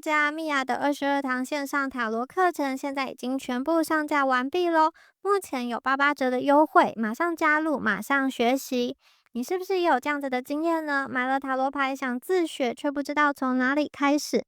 家，米娅的22堂线上塔罗课程现在已经全部上架完毕喽，目前有88折的优惠，马上加入，马上学习。你是不是也有这样子的经验呢？买了塔罗牌想自学，却不知道从哪里开始，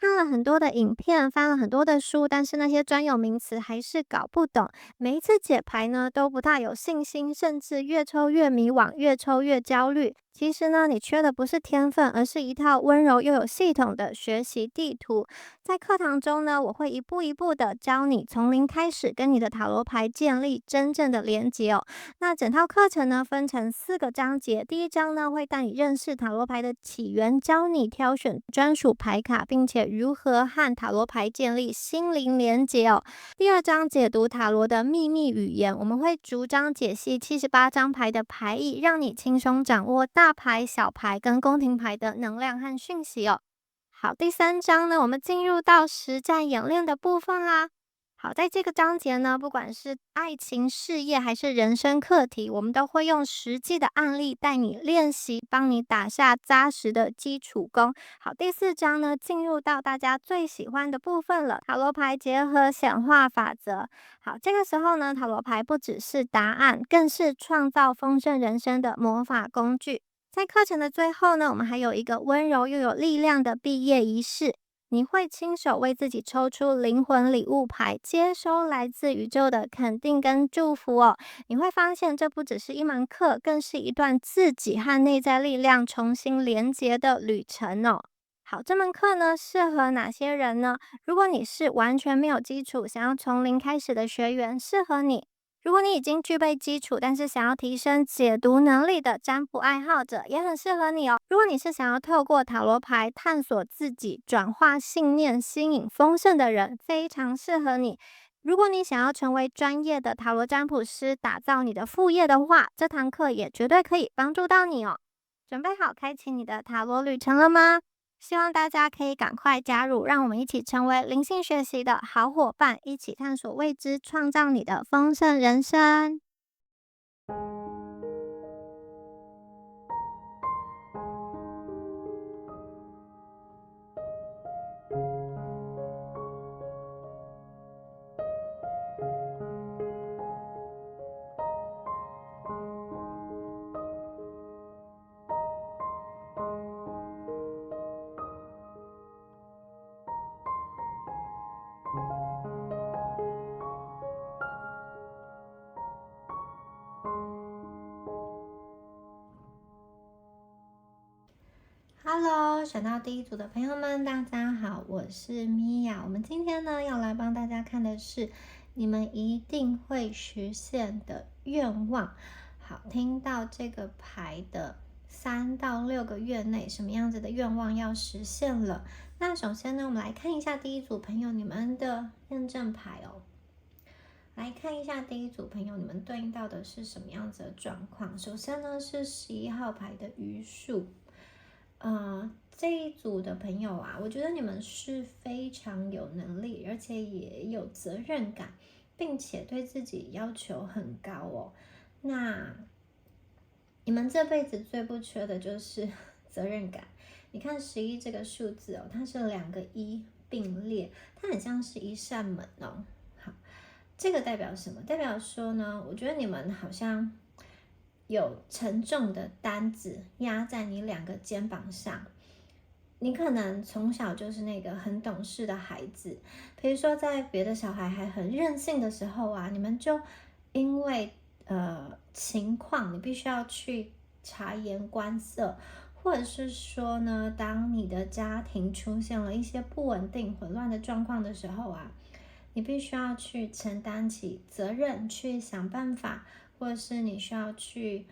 看了很多的影片，翻了很多的书，但是那些专有名词还是搞不懂。每一次解牌呢，都不大有信心，甚至越抽越迷惘，越抽越焦虑。其实呢，你缺的不是天分，而是一套温柔又有系统的学习地图。在课堂中呢，我会一步一步的教你从零开始跟你的塔罗牌建立真正的连结哦。那整套课程呢，分成4个章节。第一章呢，会带你认识塔罗牌的起源，教你挑选专属牌卡，并且如何和塔罗牌建立心灵连结哦。第二章解读塔罗的秘密语言，我们会逐章解析78张牌的牌意，让你轻松掌握大牌、小牌跟宫廷牌的能量和讯息哦。好，第三章呢，我们进入到实战演练的部分啦。好，在这个章节呢，不管是爱情、事业还是人生课题，我们都会用实际的案例带你练习，帮你打下扎实的基础功。好，第4章呢，进入到大家最喜欢的部分了，塔罗牌结合显化法则。好，这个时候呢，塔罗牌不只是答案，更是创造丰盛人生的魔法工具。在课程的最后呢，我们还有一个温柔又有力量的毕业仪式。你会亲手为自己抽出灵魂礼物牌，接收来自宇宙的肯定跟祝福哦。你会发现，这不只是一门课，更是一段自己和内在力量重新连结的旅程哦。好，这门课呢，适合哪些人呢？如果你是完全没有基础，想要从零开始的学员，适合你。如果你已经具备基础，但是想要提升解读能力的占卜爱好者，也很适合你哦。如果你是想要透过塔罗牌探索自己、转化信念、吸引丰盛的人，非常适合你。如果你想要成为专业的塔罗占卜师，打造你的副业的话，这堂课也绝对可以帮助到你哦。准备好开启你的塔罗旅程了吗？希望大家可以赶快加入，让我们一起成为灵性学习的好伙伴，一起探索未知，创造你的丰盛人生。Hello，选到第一组的朋友们，大家好，我是米娅。我们今天呢要来帮大家看的是你们一定会实现的愿望。好，听到这个牌的3到6个月内，什么样子的愿望要实现了？那首先呢，我们来看一下第一组朋友你们的验证牌哦。来看一下第一组朋友，你们对应到的是什么样子的状况？首先呢是11号牌的余数。这一组的朋友啊，我觉得你们是非常有能力，而且也有责任感，并且对自己要求很高哦。那你们这辈子最不缺的就是责任感。你看11这个数字哦，它是2个1并列，它很像是一扇门哦。好，这个代表什么？代表说呢，我觉得你们好像有沉重的担子压在你2个肩膀上。你可能从小就是那个很懂事的孩子，比如说在别的小孩还很任性的时候啊，你们就因为情况，你必须要去察言观色，或者是说呢，当你的家庭出现了一些不稳定、混乱的状况的时候啊，你必须要去承担起责任，去想办法，或者是你需要去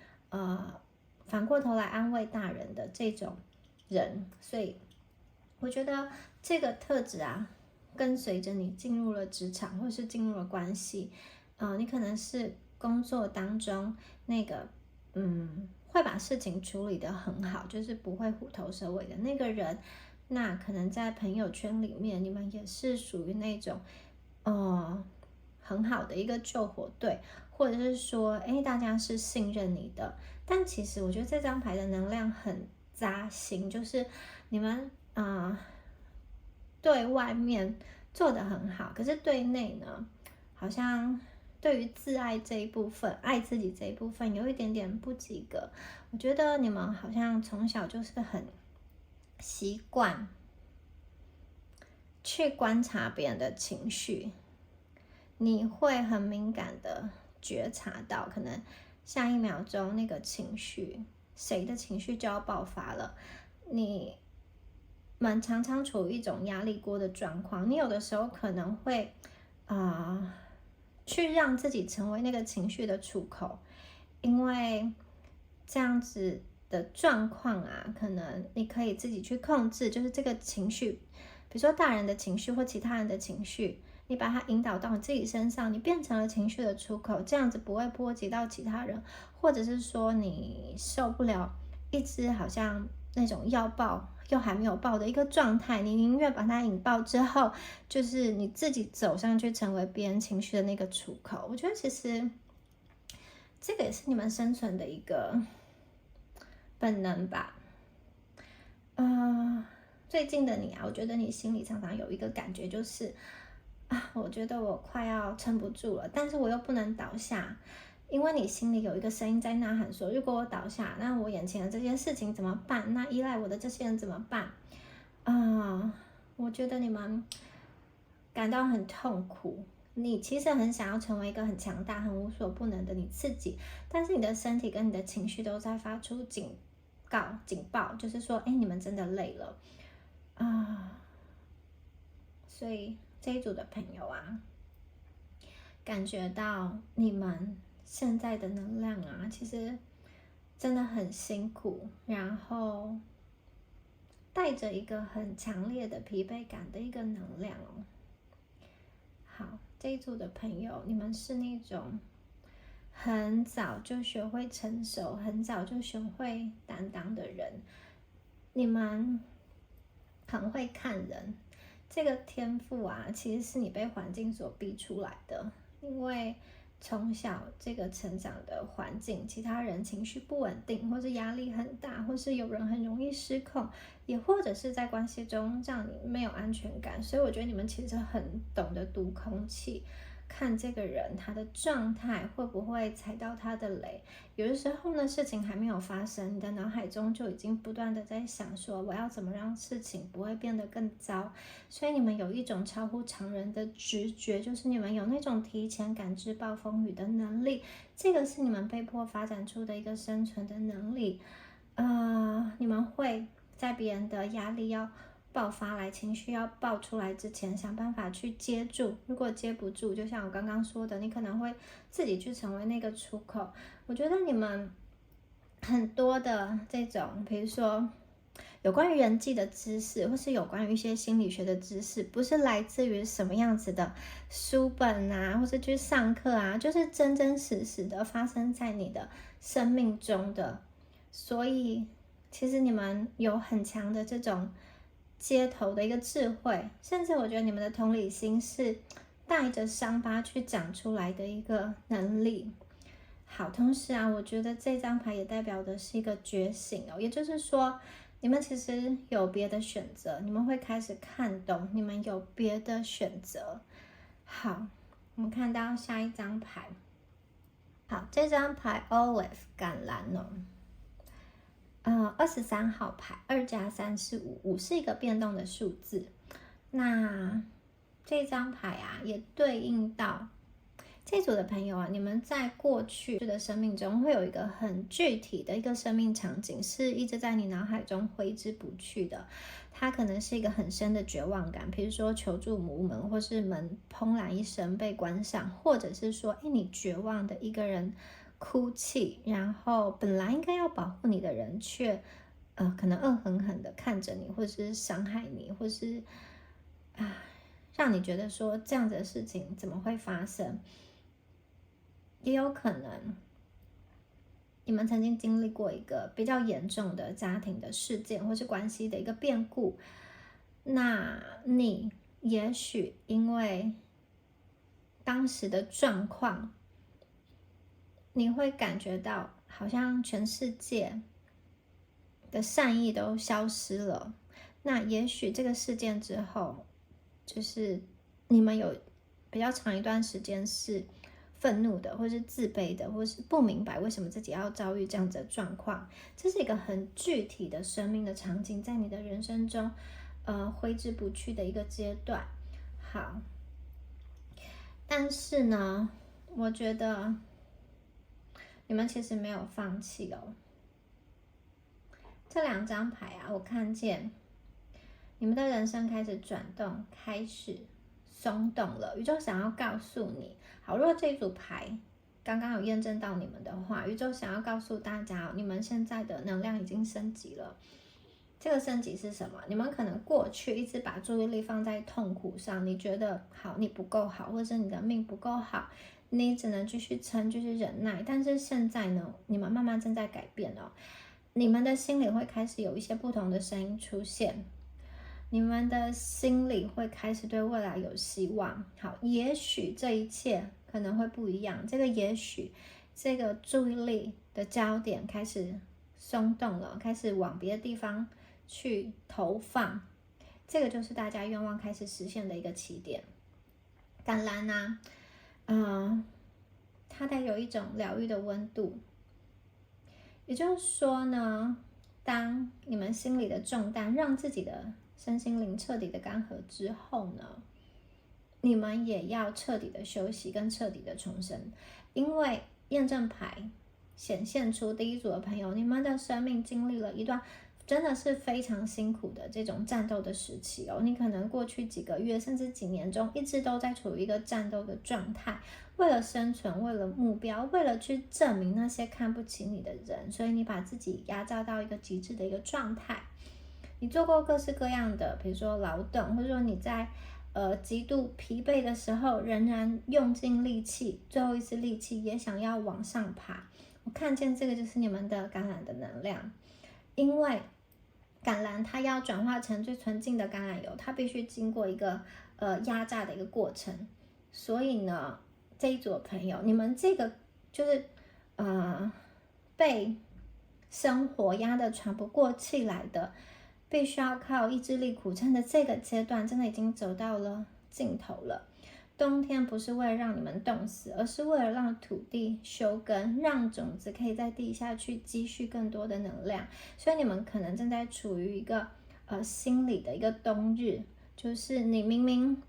反过头来安慰大人的这种人。所以我觉得这个特质啊，跟随着你进入了职场或是进入了关系，你可能是工作当中那个会把事情处理得很好，就是不会虎头蛇尾的那个人。那可能在朋友圈里面，你们也是属于那种很好的一个救火队，或者是说大家是信任你的。但其实我觉得这张牌的能量很扎心，就是你们对外面做得很好，可是对内呢，好像对于自爱这一部分，爱自己这一部分有一点点不及格。我觉得你们好像从小就是很习惯去观察别人的情绪，你会很敏感的觉察到，可能下一秒钟那个情绪，谁的情绪就要爆发了。你们常常处于一种压力锅的状况，你有的时候可能会去让自己成为那个情绪的出口，因为这样子的状况啊，可能你可以自己去控制，就是这个情绪，比如说大人的情绪或其他人的情绪，你把它引导到你自己身上，你变成了情绪的出口，这样子不会波及到其他人，或者是说你受不了一直好像那种要爆又还没有爆的一个状态，你宁愿把它引爆之后，就是你自己走上去成为别人情绪的那个出口。我觉得其实这个也是你们生存的一个本能吧。最近的你啊，我觉得你心里常常有一个感觉，就是我觉得我快要撑不住了，但是我又不能倒下，因为你心里有一个声音在呐喊说，如果我倒下，那我眼前的这件事情怎么办？那依赖我的这些人怎么办？我觉得你们感到很痛苦，你其实很想要成为一个很强大、很无所不能的你自己，但是你的身体跟你的情绪都在发出警报，就是说，你们真的累了所以这一组的朋友啊，感觉到你们现在的能量啊，其实真的很辛苦，然后带着一个很强烈的疲惫感的一个能量哦。好，这一组的朋友，你们是那种很早就学会成熟，很早就学会担当的人，你们很会看人。这个天赋啊，其实是你被环境所逼出来的，因为从小这个成长的环境，其他人情绪不稳定，或是压力很大，或是有人很容易失控，也或者是在关系中让你没有安全感，所以我觉得你们其实很懂得读空气，看这个人他的状态会不会踩到他的雷。有的时候呢，事情还没有发生，你的脑海中就已经不断的在想说，我要怎么让事情不会变得更糟。所以你们有一种超乎常人的直觉，就是你们有那种提前感知暴风雨的能力，这个是你们被迫发展出的一个生存的能力。你们会在别人的压力要爆发来，情绪要爆出来之前，想办法去接住。如果接不住，就像我刚刚说的，你可能会自己去成为那个出口。我觉得你们很多的这种，比如说有关于人际的知识，或是有关于一些心理学的知识，不是来自于什么样子的书本啊，或是去上课啊，就是真真实实的发生在你的生命中的。所以其实你们有很强的这种街头的一个智慧，甚至我觉得你们的同理心是带着伤疤去长出来的一个能力。好，同时啊，我觉得这张牌也代表的是一个觉醒哦，也就是说，你们其实有别的选择，你们会开始看懂，你们有别的选择。好，我们看到下一张牌。好，这张牌 Olive 橄榄哦。23号牌，2+3是5，5是一个变动的数字。那这张牌啊，也对应到这组的朋友啊，你们在过去的生命中会有一个很具体的一个生命场景，是一直在你脑海中挥之不去的。它可能是一个很深的绝望感，比如说求助无门，或是门砰然一声被关上，或者是说，你绝望的一个人哭泣，然后本来应该要保护你的人，却可能恶狠狠的看着你，或是伤害你，或是让你觉得说这样子的事情怎么会发生？也有可能你们曾经经历过一个比较严重的家庭的事件，或是关系的一个变故，那你也许因为当时的状况，你会感觉到好像全世界的善意都消失了。那也许这个事件之后，就是你们有比较长一段时间是愤怒的，或是自卑的，或是不明白为什么自己要遭遇这样子的状况。这是一个很具体的生命的场景，在你的人生中挥之不去的一个阶段。好，但是呢，我觉得你们其实没有放弃哦。这2张牌啊，我看见你们的人生开始转动，开始松动了。宇宙想要告诉你，好，如果这组牌刚刚有验证到你们的话，宇宙想要告诉大家，你们现在的能量已经升级了。这个升级是什么？你们可能过去一直把注意力放在痛苦上，你觉得好，你不够好，或者你的命不够好，你只能继续撑，继续忍耐。但是现在呢，你们慢慢正在改变哦。你们的心里会开始有一些不同的声音出现，你们的心里会开始对未来有希望。好，也许这一切可能会不一样。这个也许，这个注意力的焦点开始松动了，开始往别的地方去投放。这个就是大家愿望开始实现的一个起点。橄榄呢，它带有一种疗愈的温度。也就是说呢，当你们心里的重担让自己的身心灵彻底的干涸之后呢，你们也要彻底的休息跟彻底的重生。因为验证牌显现出第一组的朋友，你们的生命经历了一段真的是非常辛苦的这种战斗的时期哦。你可能过去几个月甚至几年中一直都在处于一个战斗的状态，为了生存，为了目标，为了去证明那些看不起你的人，所以你把自己压榨到一个极致的一个状态。你做过各式各样的，比如说劳动，或者说你在极度疲惫的时候仍然用尽力气，最后一丝力气也想要往上爬。我看见这个就是你们的橄榄的能量。因为橄榄它要转化成最纯净的橄榄油，它必须经过一个压榨的一个过程。所以呢，这一组的朋友，你们这个就是被生活压得喘不过气来的，必须要靠意志力苦撑的这个阶段，真的已经走到了尽头了。冬天不是为了让你们冻死，而是为了让土地休耕，让种子可以在地下去积蓄更多的能量。所以你们可能正在处于一个心理的一个冬日，就是你明明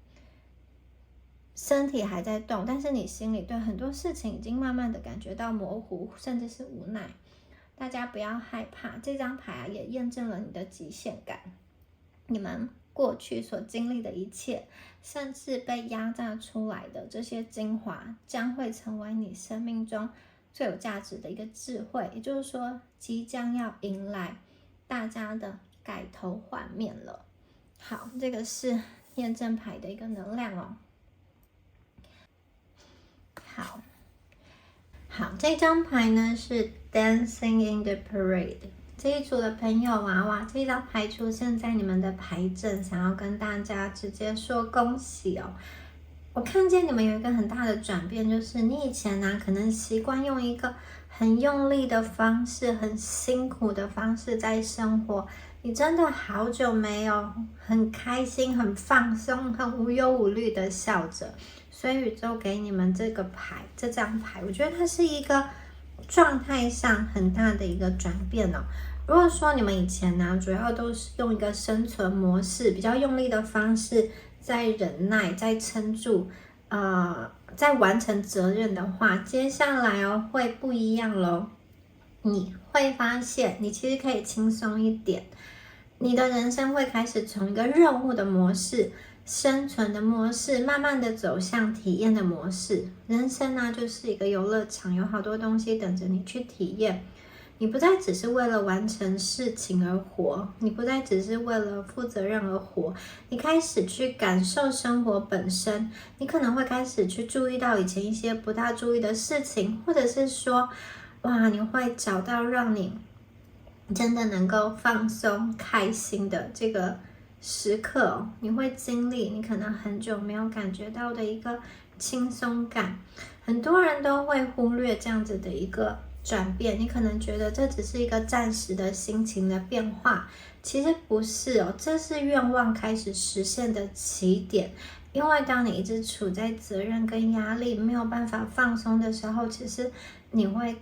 身体还在动，但是你心里对很多事情已经慢慢的感觉到模糊，甚至是无奈。大家不要害怕，这张牌也验证了你的极限感。你们过去所经历的一切，甚至被压榨出来的这些精华，将会成为你生命中最有价值的一个智慧。也就是说，即将要迎来大家的改头换面了。好，这个是验证牌的一个能量哦。好，这张牌呢是 Dancing in the Parade。这一组的朋友啊，哇，这张牌出现在你们的牌阵，想要跟大家直接说恭喜哦。我看见你们有一个很大的转变，就是你以前呢，可能习惯用一个很用力的方式，很辛苦的方式在生活，你真的好久没有很开心、很放松、很无忧无虑的笑着。所以宇宙给你们这个牌，这张牌，我觉得它是一个状态上很大的一个转变哦。如果说你们以前呢，主要都是用一个生存模式，比较用力的方式，在忍耐，在撑住，在完成责任的话，接下来会不一样咯。你会发现，你其实可以轻松一点，你的人生会开始从一个任务的模式、生存的模式，慢慢的走向体验的模式。人生呢，就是一个游乐场，有好多东西等着你去体验。你不再只是为了完成事情而活，你不再只是为了负责任而活，你开始去感受生活本身。你可能会开始去注意到以前一些不大注意的事情，或者是说，哇，你会找到让你真的能够放松、开心的这个时刻哦。你会经历你可能很久没有感觉到的一个轻松感。很多人都会忽略这样子的一个转变，你可能觉得这只是一个暂时的心情的变化，其实不是哦，这是愿望开始实现的起点。因为当你一直处在责任跟压力，没有办法放松的时候，其实你会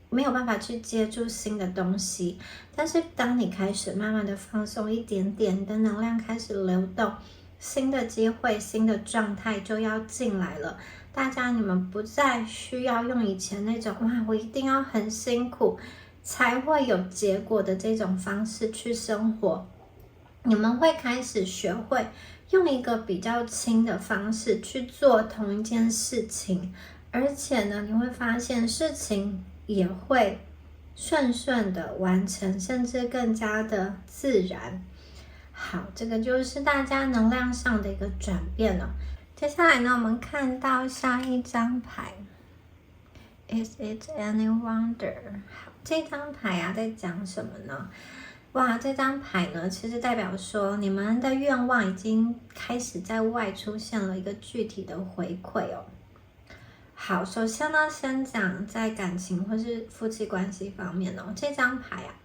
没有办法去接触新的东西。但是当你开始慢慢的放松一点点，你的能量开始流动，新的机会、新的状态就要进来了。大家，你们不再需要用以前那种哇，我一定要很辛苦才会有结果的这种方式去生活。你们会开始学会用一个比较轻的方式去做同一件事情，而且呢，你会发现事情也会顺顺的完成，甚至更加的自然。好，这个就是大家能量上的一个转变了。接下来呢，我们看到下一张牌 ，Is it any wonder？ 好，这张牌啊，在讲什么呢？哇，这张牌呢，其实代表说你们的愿望已经开始在外出现了一个具体的回馈哦。好，首先呢，先讲在感情或是夫妻关系方面哦，这张牌啊，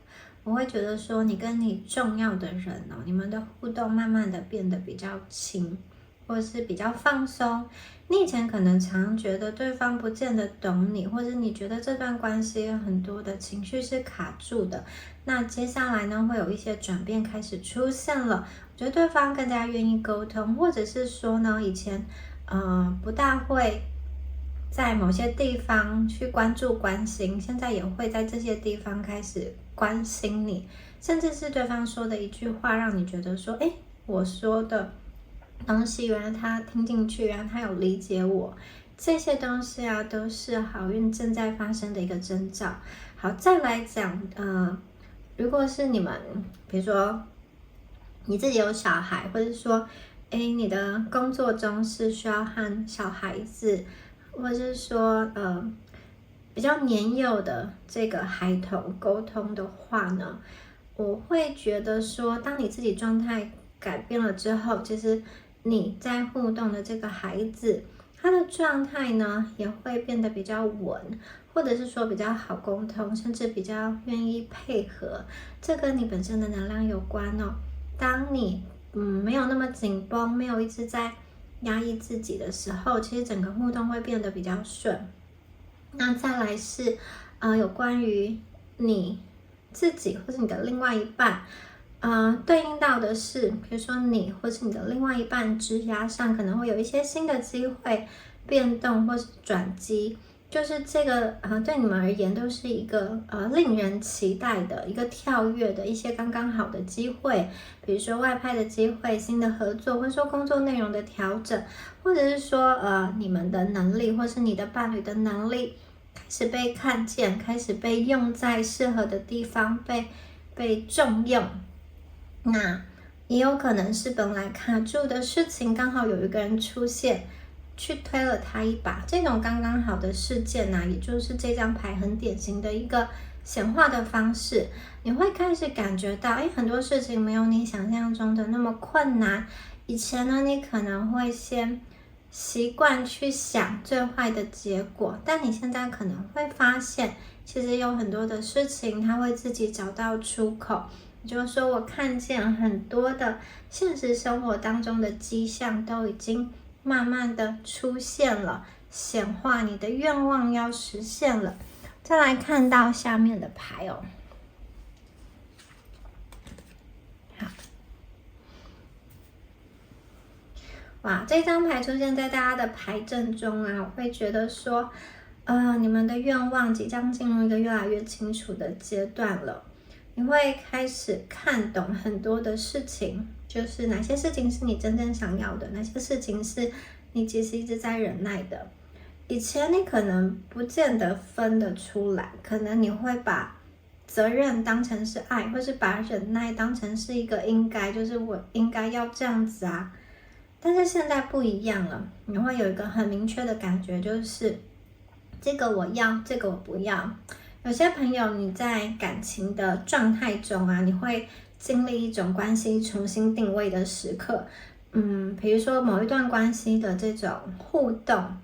我会觉得说你跟你重要的人哦，你们的互动慢慢的变得比较亲。或是比较放松，你以前可能常觉得对方不见得懂你，或者你觉得这段关系有很多的情绪是卡住的，那接下来呢，会有一些转变开始出现了。我觉得对方更加愿意沟通，或者是说呢，以前不大会在某些地方去关注关心，现在也会在这些地方开始关心你，甚至是对方说的一句话，让你觉得说，诶，我说的东西原来他听进去，原来他有理解我，这些东西啊都是好运正在发生的一个征兆。好，再来讲，如果是你们，比如说你自己有小孩，或者说，你的工作中是需要和小孩子，或者是说，比较年幼的这个孩童沟通的话呢，我会觉得说，当你自己状态改变了之后，其实你在互动的这个孩子，他的状态呢也会变得比较稳，或者是说比较好沟通，甚至比较愿意配合。这跟你本身的能量有关哦。当你没有那么紧绷，没有一直在压抑自己的时候，其实整个互动会变得比较顺。那再来是有关于你自己或是你的另外一半。对应到的是，比如说你或是你的另外一半职涯上可能会有一些新的机会变动或是转机，就是这个对你们而言都是一个令人期待的一个跳跃的一些刚刚好的机会，比如说外派的机会、新的合作，或者说工作内容的调整，或者是说你们的能力或是你的伴侣的能力开始被看见，开始被用在适合的地方，被重用。那也有可能是本来卡住的事情，刚好有一个人出现，去推了他一把。这种刚刚好的事件也就是这张牌很典型的一个显化的方式。你会开始感觉到，很多事情没有你想象中的那么困难。以前呢，你可能会先习惯去想最坏的结果，但你现在可能会发现，其实有很多的事情，它会自己找到出口。也就是说，我看见很多的现实生活当中的迹象都已经慢慢的出现了，显化，你的愿望要实现了。再来看到下面的牌哦，好，哇，这张牌出现在大家的牌阵中我会觉得说，你们的愿望即将进入一个越来越清楚的阶段了。你会开始看懂很多的事情，就是哪些事情是你真正想要的，哪些事情是你其实一直在忍耐的。以前你可能不见得分得出来，可能你会把责任当成是爱，或是把忍耐当成是一个应该，就是我应该要这样子啊。但是现在不一样了，你会有一个很明确的感觉，就是这个我要，这个我不要。有些朋友你在感情的状态中你会经历一种关系重新定位的时刻，比如说某一段关系的这种互动，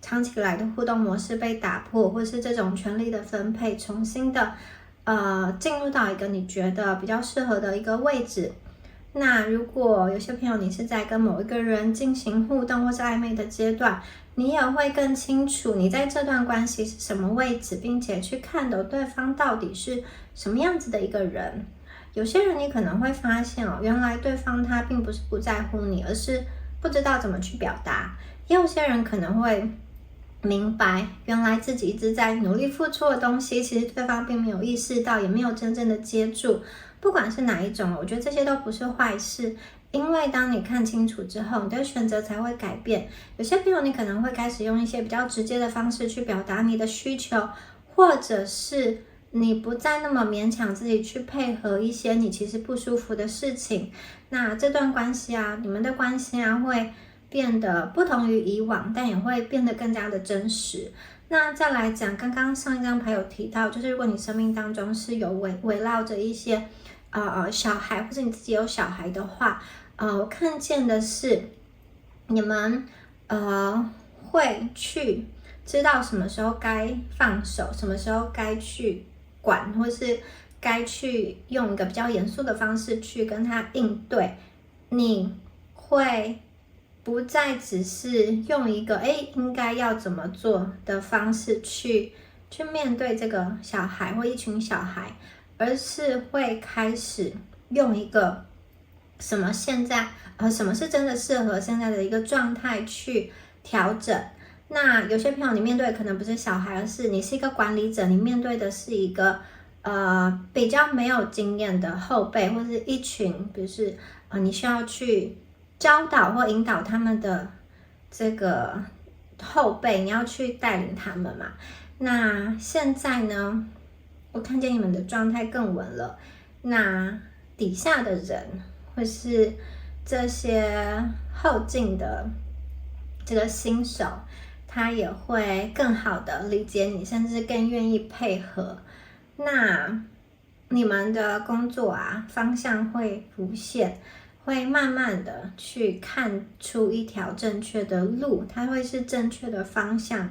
长期以来的互动模式被打破，或是这种权力的分配重新的进入到一个你觉得比较适合的一个位置。那如果有些朋友你是在跟某一个人进行互动或是暧昧的阶段，你也会更清楚你在这段关系是什么位置，并且去看懂对方到底是什么样子的一个人。有些人你可能会发现原来对方他并不是不在乎你，而是不知道怎么去表达。也有些人可能会明白，原来自己一直在努力付出的东西，其实对方并没有意识到，也没有真正的接住。不管是哪一种，我觉得这些都不是坏事，因为当你看清楚之后，你的选择才会改变。有些朋友你可能会开始用一些比较直接的方式去表达你的需求，或者是你不再那么勉强自己去配合一些你其实不舒服的事情。那这段关系你们的关系会变得不同于以往，但也会变得更加的真实。那再来讲，刚刚上一张牌有提到，就是如果你生命当中是有围绕着一些小孩，或者你自己有小孩的话，我看见的是你们会去知道什么时候该放手，什么时候该去管，或是该去用一个比较严肃的方式去跟他应对。你会不再只是用一个应该要怎么做的方式去面对这个小孩或一群小孩，而是会开始用一个什么是真的适合现在的一个状态去调整。那有些朋友你面对的可能不是小孩，而是你是一个管理者，你面对的是一个比较没有经验的后辈，或是一群比如是你需要去教导或引导他们的这个后辈，你要去带领他们嘛。那现在呢，我看见你们的状态更稳了，那底下的人或是这些后进的这个新手，他也会更好的理解你，甚至更愿意配合。那你们的工作方向会浮现，会慢慢的去看出一条正确的路，它会是正确的方向。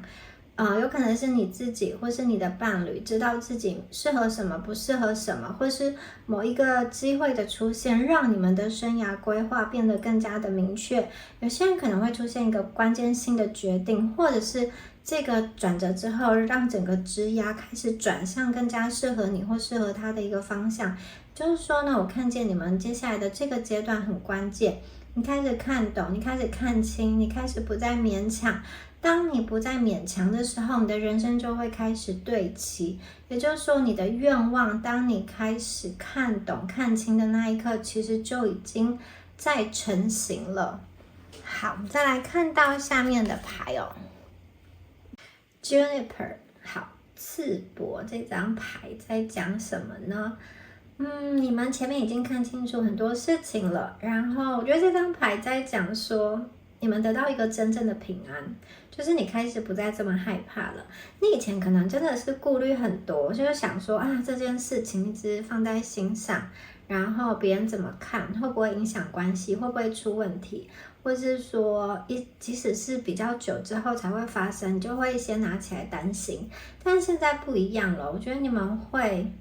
有可能是你自己或是你的伴侣知道自己适合什么，不适合什么，或是某一个机会的出现，让你们的生涯规划变得更加的明确。有些人可能会出现一个关键性的决定，或者是这个转折之后，让整个职涯开始转向更加适合你或适合他的一个方向。就是说呢，我看见你们接下来的这个阶段很关键，你开始看懂，你开始看清，你开始不再勉强。当你不再勉强的时候，你的人生就会开始对齐。也就是说，你的愿望，当你开始看懂、看清的那一刻，其实就已经在成型了。好，我们再来看到下面的牌Juniper， 好，刺柏这张牌在讲什么呢？你们前面已经看清楚很多事情了，然后我觉得这张牌在讲说，你们得到一个真正的平安，就是你开始不再这么害怕了。你以前可能真的是顾虑很多，就是想说这件事情一直放在心上，然后别人怎么看，会不会影响关系，会不会出问题，或是说即使是比较久之后才会发生，你就会先拿起来担心。但现在不一样了，我觉得你们会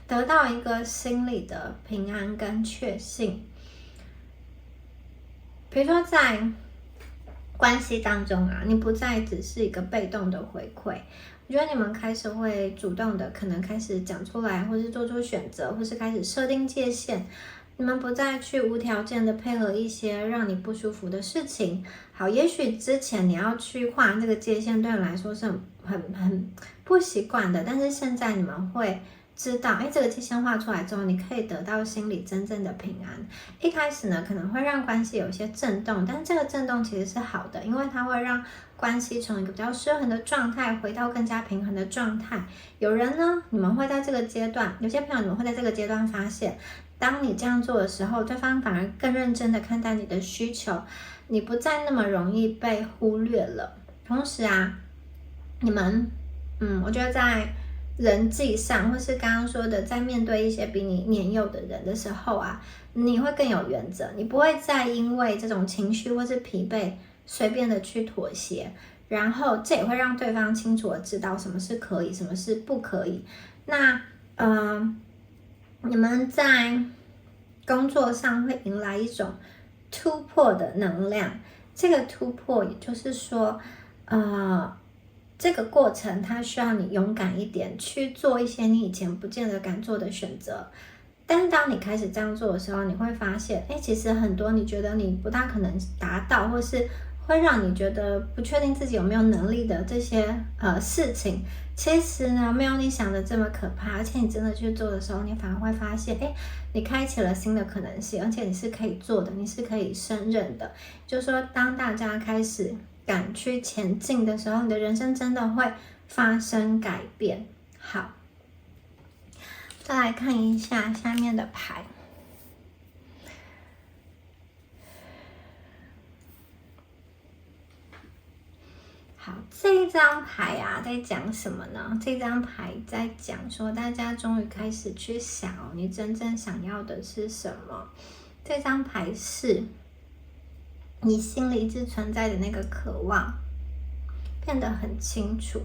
得到一个心理的平安跟确信。比如说在关系当中你不再只是一个被动的回馈，我觉得你们开始会主动的可能开始讲出来，或是做出选择，或是开始设定界限。你们不再去无条件的配合一些让你不舒服的事情。好，也许之前你要去画这个界限，对你来说是很不习惯的，但是现在你们会知道，这个界限画出来之后，你可以得到心里真正的平安。一开始呢，可能会让关系有一些震动，但这个震动其实是好的，因为它会让关系从一个比较失衡的状态回到更加平衡的状态。有人呢，你们会在这个阶段，有些朋友你们会在这个阶段发现，当你这样做的时候，对方反而更认真的看待你的需求，你不再那么容易被忽略了。同时你们我觉得在人际上，或是刚刚说的在面对一些比你年幼的人的时候你会更有原则，你不会再因为这种情绪或是疲惫随便的去妥协，然后这也会让对方清楚的知道什么是可以，什么是不可以。那你们在工作上会迎来一种突破的能量。这个突破也就是说，这个过程它需要你勇敢一点，去做一些你以前不见得敢做的选择。但是当你开始这样做的时候，你会发现，其实很多你觉得你不大可能达到，或是会让你觉得不确定自己有没有能力的这些事情，其实呢没有你想的这么可怕。而且你真的去做的时候，你反而会发现，你开启了新的可能性，而且你是可以做的，你是可以胜任的。就是说，当大家开始敢去前进的时候，你的人生真的会发生改变。好。再来看一下下面的牌。好，这一张牌啊，在讲什么呢？这张牌在讲说，大家终于开始去想你真正想要的是什么。这张牌是你心里一直存在的那个渴望变得很清楚。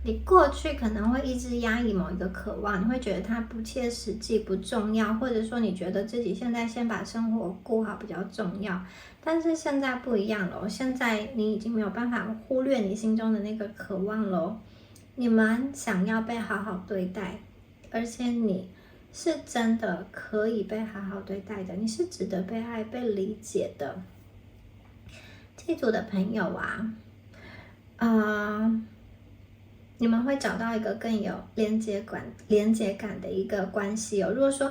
你过去可能会一直压抑某一个渴望，你会觉得它不切实际、不重要，或者说你觉得自己现在先把生活过好比较重要。但是现在不一样了，现在你已经没有办法忽略你心中的那个渴望了。你们想要被好好对待，而且你是真的可以被好好对待的，你是值得被爱、被理解的。这组的朋友啊，你们会找到一个更有连接感的一个关系哦。如果说，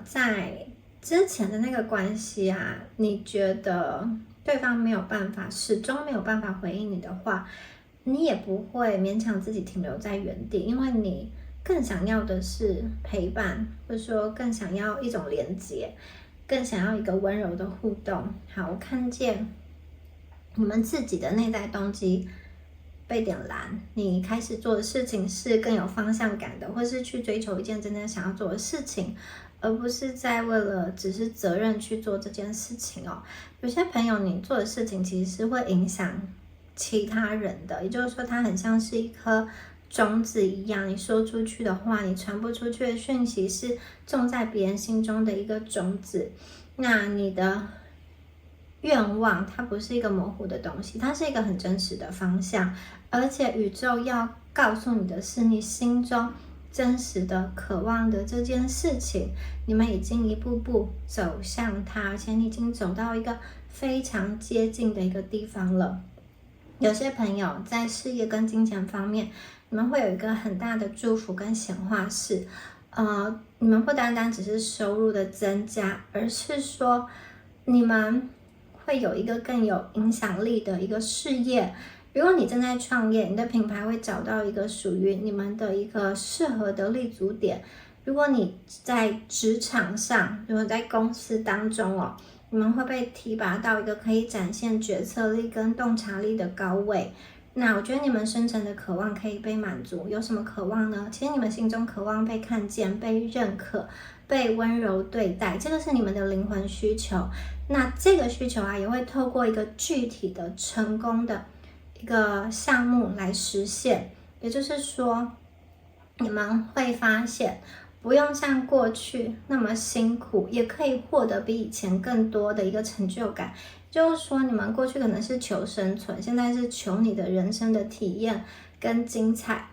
在之前的那个关系啊，你觉得对方没有办法，始终没有办法回应你的话，你也不会勉强自己停留在原地，因为你更想要的是陪伴，或者说更想要一种连接，更想要一个温柔的互动。好，我看见你们自己的内在动机被点燃，你开始做的事情是更有方向感的，或是去追求一件真正想要做的事情，而不是在为了只是责任去做这件事情哦。有些朋友你做的事情其实是会影响其他人的，也就是说它很像是一颗种子一样，你说出去的话，你传播出去的讯息是种在别人心中的一个种子。那你的愿望它不是一个模糊的东西，它是一个很真实的方向，而且宇宙要告诉你的是你心中真实的渴望的这件事情。你们已经一步步走向它，而且你已经走到一个非常接近的一个地方了。有些朋友在事业跟金钱方面，你们会有一个很大的祝福跟显化是，你们不单单只是收入的增加，而是说你们会有一个更有影响力的一个事业。如果你正在创业，你的品牌会找到一个属于你们的一个适合的立足点。如果你在职场上，如果在公司当中你们会被提拔到一个可以展现决策力跟洞察力的高位。那我觉得你们深层的渴望可以被满足。有什么渴望呢？其实你们心中渴望被看见、被认可、被温柔对待，这个是你们的灵魂需求。那这个需求啊，也会透过一个具体的成功的一个项目来实现。也就是说，你们会发现不用像过去那么辛苦，也可以获得比以前更多的一个成就感。就是说，你们过去可能是求生存，现在是求你的人生的体验跟精彩。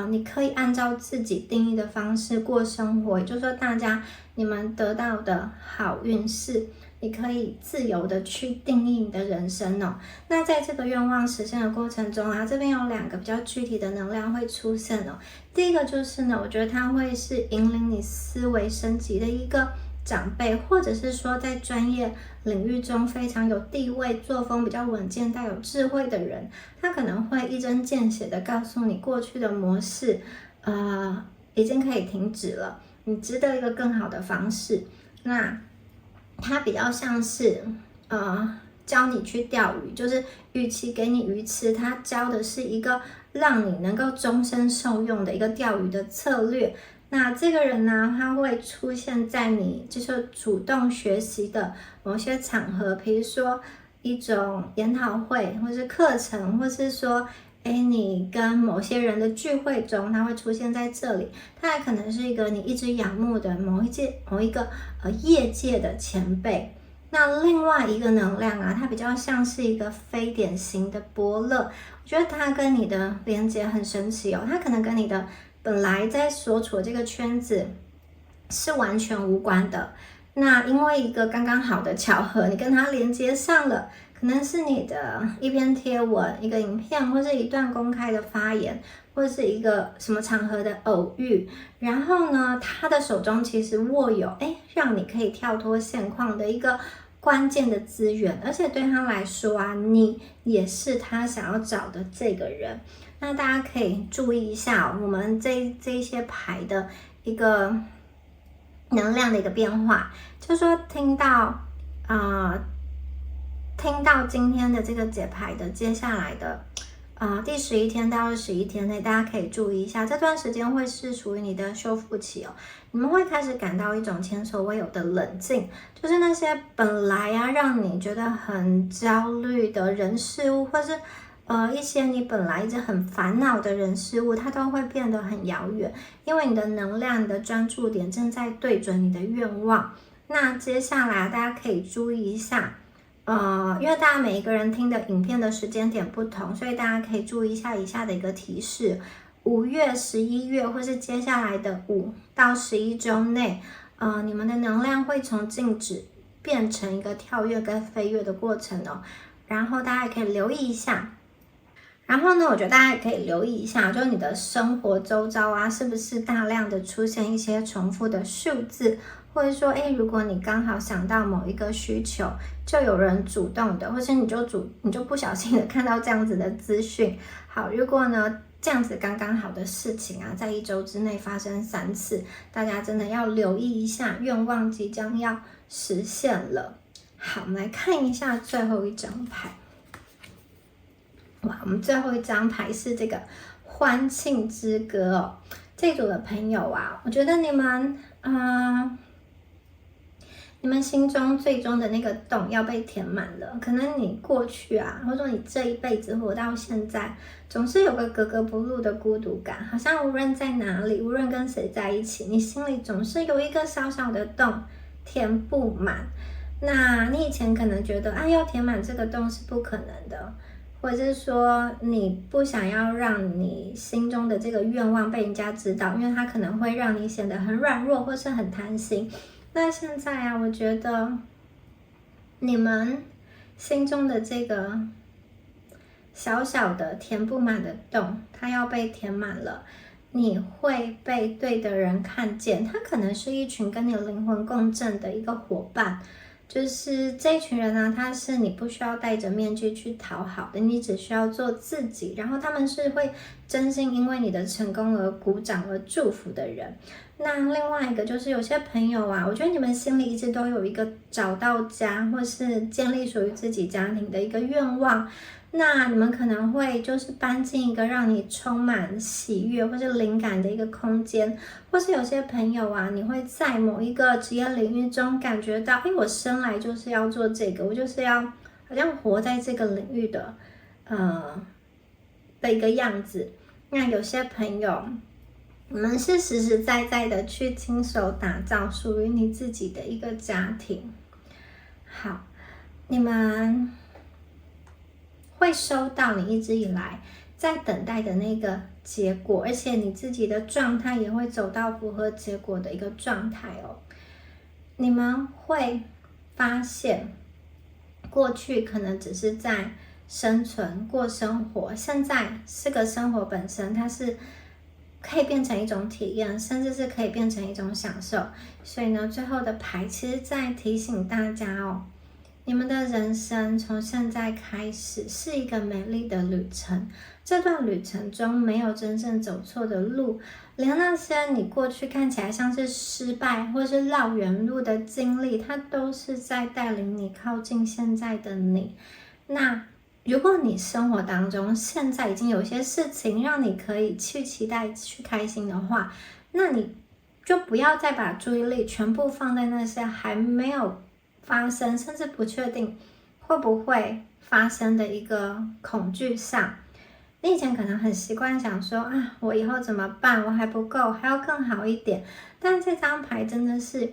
你可以按照自己定义的方式过生活，也就是说，你们得到的好运势，你可以自由的去定义你的人生哦。那在这个愿望实现的过程中啊，这边有2个比较具体的能量会出现哦。第一个就是呢，我觉得它会是引领你思维升级的一个长辈，或者是说在专业领域中非常有地位、作风比较稳健、带有智慧的人，他可能会一针见血的告诉你，过去的模式，已经可以停止了，你值得一个更好的方式。那它比较像是，教你去钓鱼，就是与其给你鱼吃，它教的是一个让你能够终身受用的一个钓鱼的策略。那这个人呢，他会出现在你就是主动学习的某些场合，比如说一种研讨会，或是课程，或是说，你跟某些人的聚会中，他会出现在这里。他还可能是一个你一直仰慕的某一个业界的前辈。那另外一个能量啊，它比较像是一个非典型的伯乐，我觉得它跟你的连接很神奇哦，它可能跟你的本来在所处的这个圈子是完全无关的。那因为一个刚刚好的巧合，你跟它连接上了，可能是你的一篇贴文、一个影片，或是一段公开的发言，或是一个什么场合的偶遇。然后呢，他的手中其实握有，让你可以跳脱现况的一个关键的资源，而且对他来说啊，你也是他想要找的这个人。那大家可以注意一下我们这一些牌的一个能量的一个变化，就是说听到今天的这个解牌的接下来的第11天到21天内，大家可以注意一下，这段时间会是属于你的修复期哦。你们会开始感到一种前所未有的冷静，就是那些本来让你觉得很焦虑的人事物，或是一些你本来一直很烦恼的人事物，它都会变得很遥远，因为你的能量、你的专注点正在对准你的愿望。那接下来大家可以注意一下，因为大家每一个人听的影片的时间点不同，所以大家可以注意一下以下的一个提示：5月、11月，或是接下来的5到11周内，你们的能量会从静止变成一个跳跃跟飞跃的过程哦。然后大家也可以留意一下。然后呢，我觉得大家也可以留意一下，就是你的生活周遭啊，是不是大量的出现一些重复的数字，或者说，如果你刚好想到某一个需求，就有人主动的，或者你就不小心的看到这样子的资讯。好，如果呢这样子刚刚好的事情啊，在1周之内发生3次，大家真的要留意一下，愿望即将要实现了。好，我们来看一下最后一张牌。哇，我们最后一张牌是这个欢庆之歌哦。这组的朋友啊，我觉得你们心中最终的那个洞要被填满了。可能你过去啊，或者说你这一辈子活到现在，总是有个格格不入的孤独感，好像无论在哪里，无论跟谁在一起，你心里总是有一个小小的洞填不满。那你以前可能觉得要填满这个洞是不可能的，或者是说你不想要让你心中的这个愿望被人家知道，因为它可能会让你显得很软弱或是很贪心。那现在啊，我觉得你们心中的这个小小的填不满的洞，它要被填满了，你会被对的人看见。他可能是一群跟你灵魂共振的一个伙伴，就是这一群人呢，他是你不需要戴着面具去讨好的，你只需要做自己，然后他们是会真心因为你的成功而鼓掌而祝福的人。那另外一个就是有些朋友啊，我觉得你们心里一直都有一个找到家或是建立属于自己家庭的一个愿望。那你们可能会就是搬进一个让你充满喜悦或是灵感的一个空间，或是有些朋友啊，你会在某一个职业领域中感觉到，我生来就是要做这个，我就是要好像活在这个领域的一个样子。那有些朋友，你们是实实在在的去亲手打造属于你自己的一个家庭。好，你们会收到你一直以来在等待的那个结果，而且你自己的状态也会走到符合结果的一个状态哦。你们会发现，过去可能只是在生存过生活，现在是个生活本身，它是可以变成一种体验，甚至是可以变成一种享受。所以呢，最后的牌其实在提醒大家哦，你们的人生从现在开始是一个美丽的旅程，这段旅程中没有真正走错的路，连那些你过去看起来像是失败或是绕远路的经历，它都是在带领你靠近现在的你。那如果你生活当中现在已经有些事情让你可以去期待、去开心的话，那你就不要再把注意力全部放在那些还没有发生，甚至不确定会不会发生的一个恐惧上。你以前可能很习惯想说啊，我以后怎么办？我还不够，还要更好一点。但这张牌真的是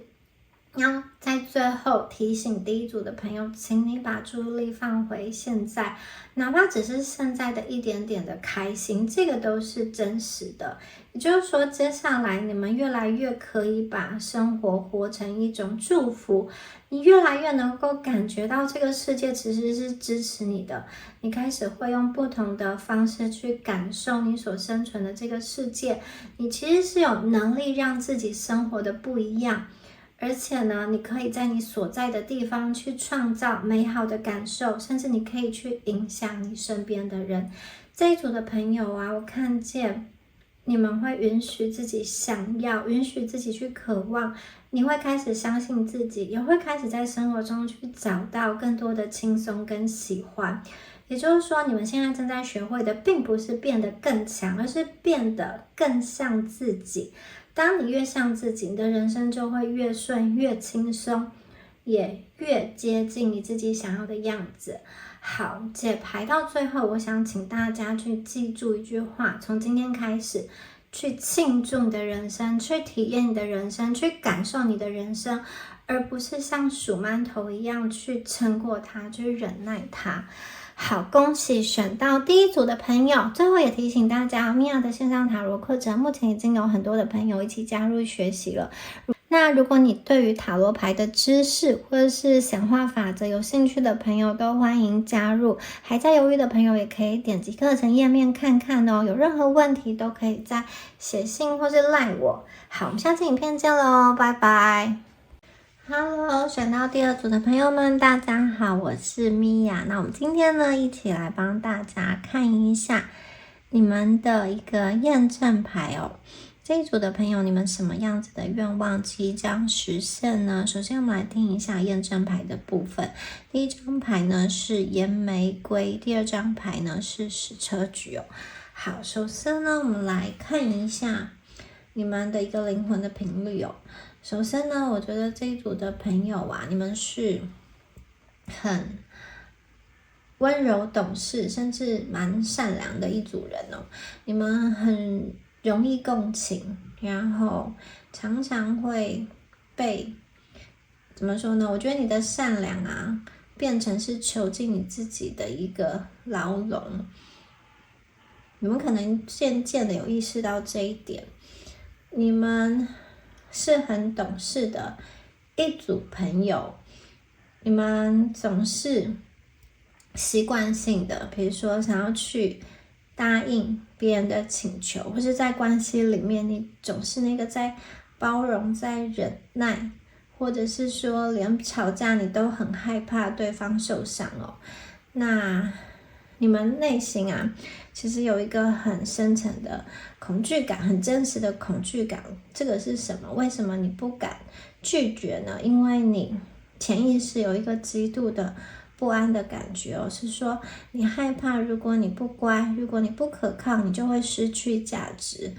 要在最后提醒第一组的朋友，请你把注意力放回现在，哪怕只是现在的一点点的开心，这个都是真实的。也就是说，接下来你们越来越可以把生活活成一种祝福，你越来越能够感觉到这个世界其实是支持你的，你开始会用不同的方式去感受你所生存的这个世界，你其实是有能力让自己生活的不一样。而且呢，你可以在你所在的地方去创造美好的感受，甚至你可以去影响你身边的人。这一组的朋友啊，我看见你们会允许自己想要，允许自己去渴望，你会开始相信自己，也会开始在生活中去找到更多的轻松跟喜欢。也就是说，你们现在正在学会的，并不是变得更强，而是变得更像自己。当你越像自己，你的人生就会越顺、越轻松，也越接近你自己想要的样子。好，解牌到最后，我想请大家去记住一句话：从今天开始，去庆祝你的人生，去体验你的人生，去感受你的人生，而不是像数馒头一样去撑过它，去忍耐它。好，恭喜选到第一组的朋友。最后也提醒大家，米娅的线上塔罗课程目前已经有很多的朋友一起加入学习了。那如果你对于塔罗牌的知识或者是显化法则有兴趣的朋友，都欢迎加入。还在犹豫的朋友也可以点击课程页面看看哦。有任何问题都可以再写信或是赖我。好，我们下次影片见喽，拜拜。Hello， 选到第二组的朋友们，大家好，我是米娅。那我们今天呢，一起来帮大家看一下你们的一个验证牌哦。这一组的朋友，你们什么样子的愿望即将实现呢？首先，我们来听一下验证牌的部分。第一张牌呢是岩玫瑰，第二张牌呢是矢车菊哦。好，首先呢，我们来看一下你们的一个灵魂的频率哦。首先呢，我觉得这一组的朋友啊，你们是很温柔懂事，甚至蛮善良的一组人哦。你们很容易共情，然后常常会被怎么说呢？我觉得你的善良啊，变成是囚禁你自己的一个牢笼。你们可能渐渐的有意识到这一点，你们是很懂事的一组朋友，你们总是习惯性的，比如说想要去答应别人的请求，或是在关系里面，你总是那个在包容、在忍耐，或者是说连吵架你都很害怕对方受伤哦。那你们内心啊，其实有一个很深层的恐惧感，很真实的恐惧感。这个是什么？为什么你不敢拒绝呢？因为你潜意识有一个极度的不安的感觉哦，是说你害怕，如果你不乖，如果你不可靠，你就会失去价值。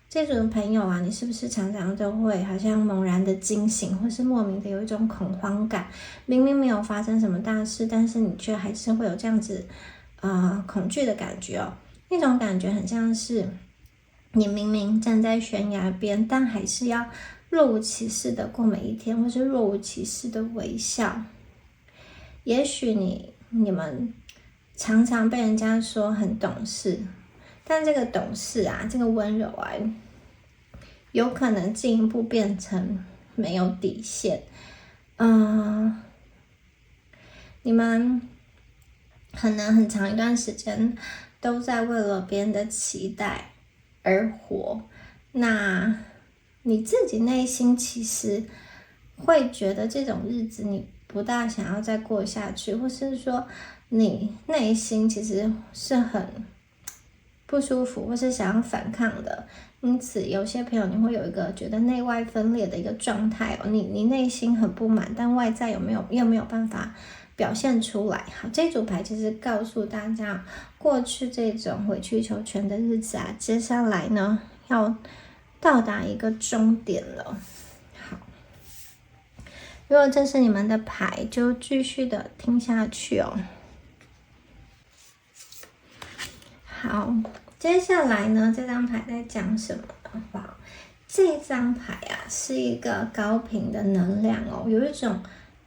这种朋友啊，你是不是常常都会好像猛然的惊醒，或是莫名的有一种恐慌感？明明没有发生什么大事，但是你却还是会有这样子恐惧的感觉哦。那种感觉很像是你明明站在悬崖边，但还是要若无其事的过每一天，或是若无其事的微笑。也许你们常常被人家说很懂事，但这个懂事啊，这个温柔啊，有可能进一步变成没有底线。你们可能很长一段时间都在为了别人的期待而活，那你自己内心其实会觉得这种日子你不大想要再过下去，或是说你内心其实是很不舒服，或是想要反抗的。因此有些朋友你会有一个觉得内外分裂的一个状态哦，你内心很不满，但外在又没有办法表现出来。好，这组牌其实告诉大家，过去这种委曲求全的日子啊，接下来呢要到达一个终点了。好，如果这是你们的牌，就继续的听下去哦。好，接下来呢，这张牌在讲什么的话，这张牌啊是一个高频的能量哦，有一种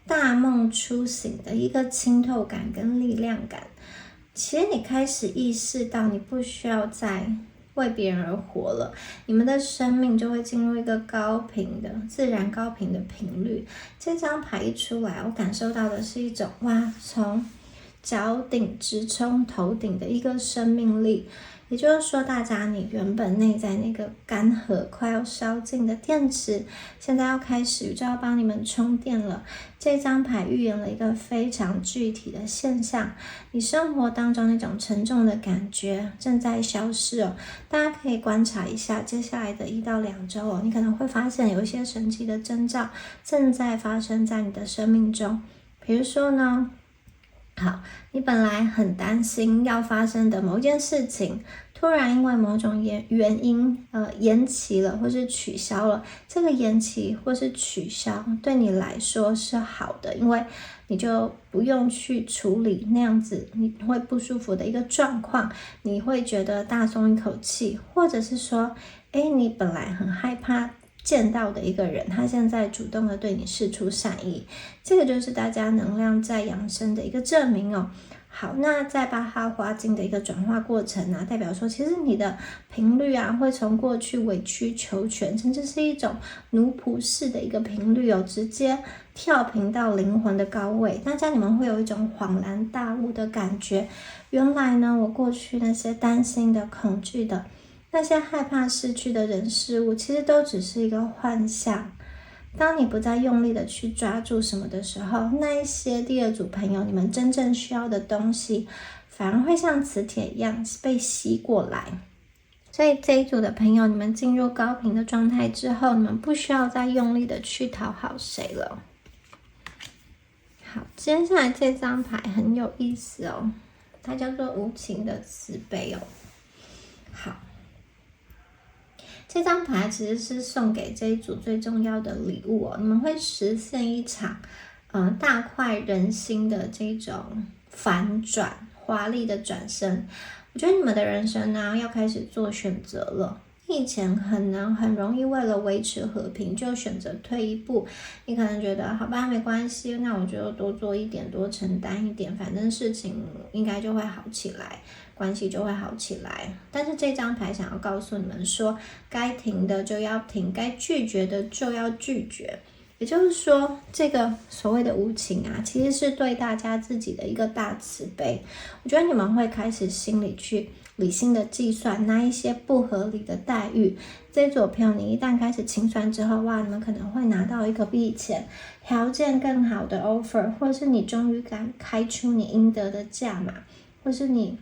大梦初醒的一个清透感跟力量感。其实你开始意识到，你不需要再为别人而活了，你们的生命就会进入一个高频的、自然高频的频率。这张牌一出来，我感受到的是一种哇，从脚顶直冲头顶的一个生命力。也就是说，大家你原本内在那个干涸快要烧尽的电池，现在要开始宇宙要帮你们充电了。这张牌预言了一个非常具体的现象，你生活当中那种沉重的感觉正在消失哦。大家可以观察一下接下来的1到2周哦，你可能会发现有一些神奇的征兆正在发生在你的生命中。比如说呢，好，你本来很担心要发生的某件事情，突然因为某种原因延期了或是取消了。这个延期或是取消对你来说是好的，因为你就不用去处理那样子你会不舒服的一个状况，你会觉得大松一口气。或者是说你本来很害怕见到的一个人，他现在主动的对你释出善意，这个就是大家能量在扬升的一个证明哦。好，那在8号花精的一个转化过程啊，代表说其实你的频率啊，会从过去委曲求全，甚至是一种奴仆式的一个频率哦，直接跳频到灵魂的高位。大家你们会有一种恍然大悟的感觉，原来呢，我过去那些担心的、恐惧的、那些害怕失去的人事物，其实都只是一个幻象。当你不再用力的去抓住什么的时候，那一些第二组朋友，你们真正需要的东西，反而会像磁铁一样被吸过来。所以这一组的朋友，你们进入高频的状态之后，你们不需要再用力的去讨好谁了。好，接下来这张牌很有意思哦，它叫做无情的慈悲哦。好，这张牌其实是送给这一组最重要的礼物哦，你们会实现一场大快人心的这种反转，华丽的转身。我觉得你们的人生呢，要开始做选择了。你以前很容易为了维持和平就选择退一步，你可能觉得好吧，没关系，那我就多做一点，多承担一点，反正事情应该就会好起来，关系就会好起来。但是这张牌想要告诉你们说，该停的就要停，该拒绝的就要拒绝。也就是说，这个所谓的无情啊，其实是对大家自己的一个大慈悲。我觉得你们会开始心里去理性的计算那一些不合理的待遇。这组朋友，你一旦开始清算之后，哇，你们可能会拿到一个比以前条件更好的 offer， 或者是你终于敢开出你应得的价码，或是你